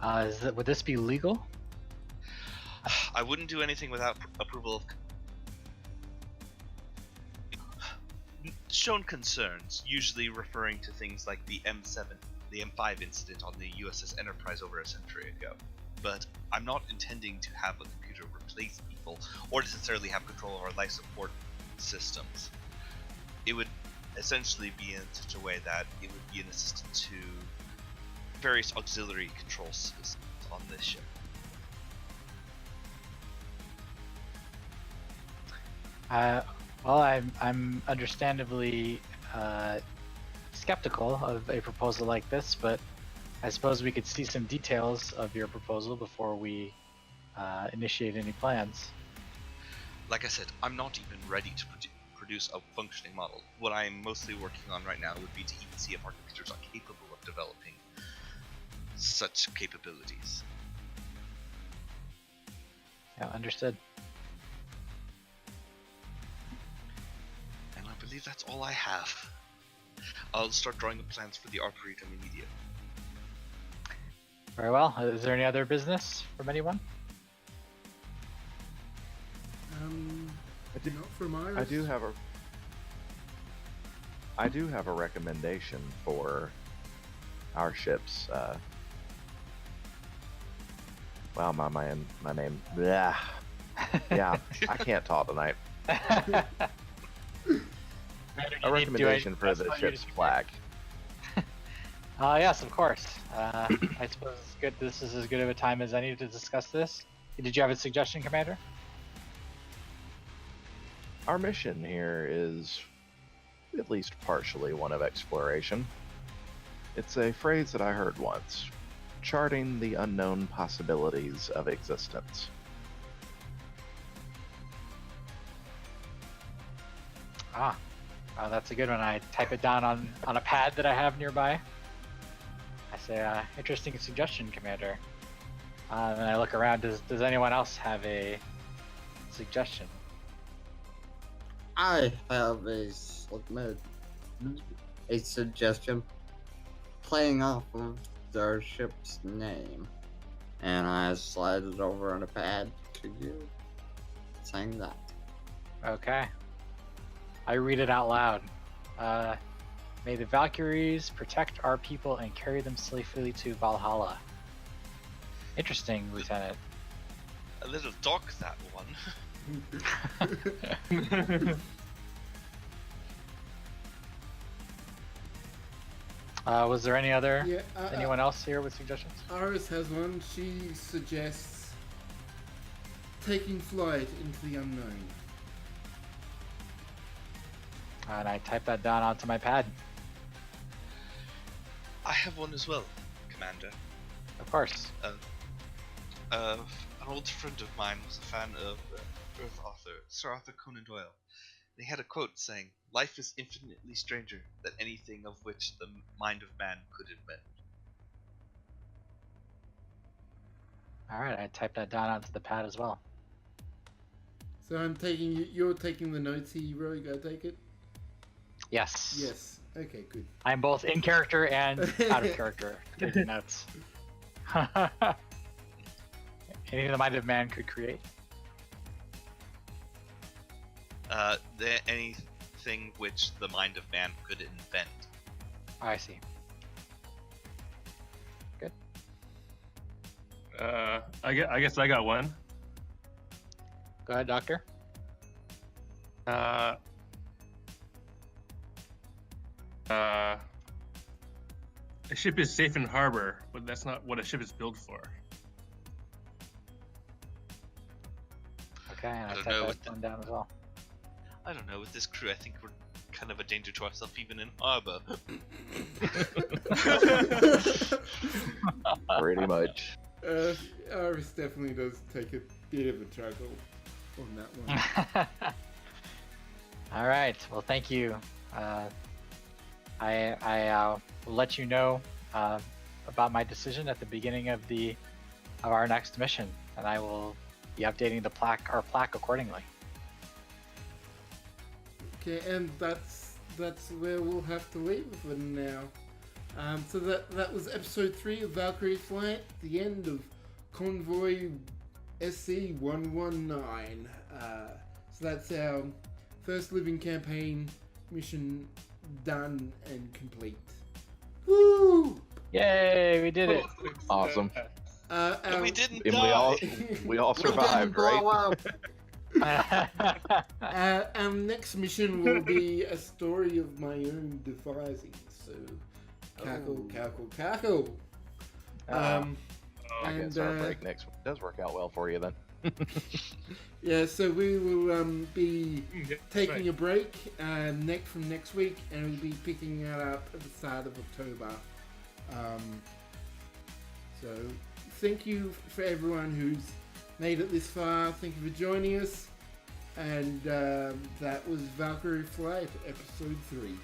Would this be legal? I wouldn't do anything without approval of shown concerns, usually referring to things like the M5 incident on the USS Enterprise over a century ago. But I'm not intending to have a computer replace people or necessarily have control of our life support systems. It would essentially be in such a way that it would be an assistant to various auxiliary control systems on this ship. Well, I'm understandably skeptical of a proposal like this, but I suppose we could see some details of your proposal before we initiate any plans. Like I said, I'm not even ready to produce a functioning model. What I'm mostly working on right now would be to even see if our computers are capable of developing such capabilities. Yeah, understood. And I believe that's all I have. I'll start drawing the plans for the Arboretum immediately. Very well. Is there any other business from anyone? Not from Iris. I do have a recommendation for our ships. Wow, my name. Blah. Yeah, I can't talk tonight. A recommendation for the ship's flag. Yes, of course. I suppose it's good. This is as good of a time as any to discuss this. Did you have a suggestion, Commander? Our mission here is at least partially one of exploration. It's a phrase that I heard once: charting the unknown possibilities of existence. That's a good one. I type it down on a pad that I have nearby. I say, interesting suggestion, Commander. And I look around. Does anyone else have a suggestion? I have a suggestion playing off of their ship's name, and I slide it over on a pad to you, saying that. Okay. I read it out loud. May the Valkyries protect our people and carry them safely to Valhalla. Interesting, Lieutenant. A little dark, that one. Was there any other anyone else here with suggestions? Iris has one. She suggests taking flight into the unknown. And I type that down onto my pad. I have one as well, Commander. Of course. An old friend of mine was a fan of Earth author Sir Arthur Conan Doyle. And he had a quote saying, "Life is infinitely stranger than anything of which the mind of man could invent." Alright, I typed that down onto the pad as well. So you're taking the notes here, Hero. You gotta take it? Yes. Yes. Okay, good. I'm both in character and out of character taking notes. Anything the mind of man could create? Anything which the mind of man could invent. Oh, I see. Good. I guess I got one. Go ahead, Doctor. A ship is safe in harbor, but that's not what a ship is built for. Okay, and I I don't typed know that one down as well. I don't know, with this crew, I think we're kind of a danger to ourselves even in harbor. Pretty much. Iris definitely does take a bit of a juggle on that one. All right. Well, thank you. I will let you know about my decision at the beginning of our next mission, and I will be updating our plaque accordingly. Okay, and that's that's where we'll have to leave it for now. So that was episode 3 of Valkyrie Flight, the end of Convoy SC-119. So that's our first living campaign mission done and complete. Woo! Yay, we did it. Awesome. And we didn't And die. we all survived, right? Our next mission will be a story of my own devising. So, cackle. I And, guess our break next week does work out well for you then. Yeah, so we will be Yeah, taking right. a break from next week, and we'll be picking that up at the start of October. So thank you for everyone who's made it this far. Thank you for joining us, and that was Valkyrie Flight, episode 3.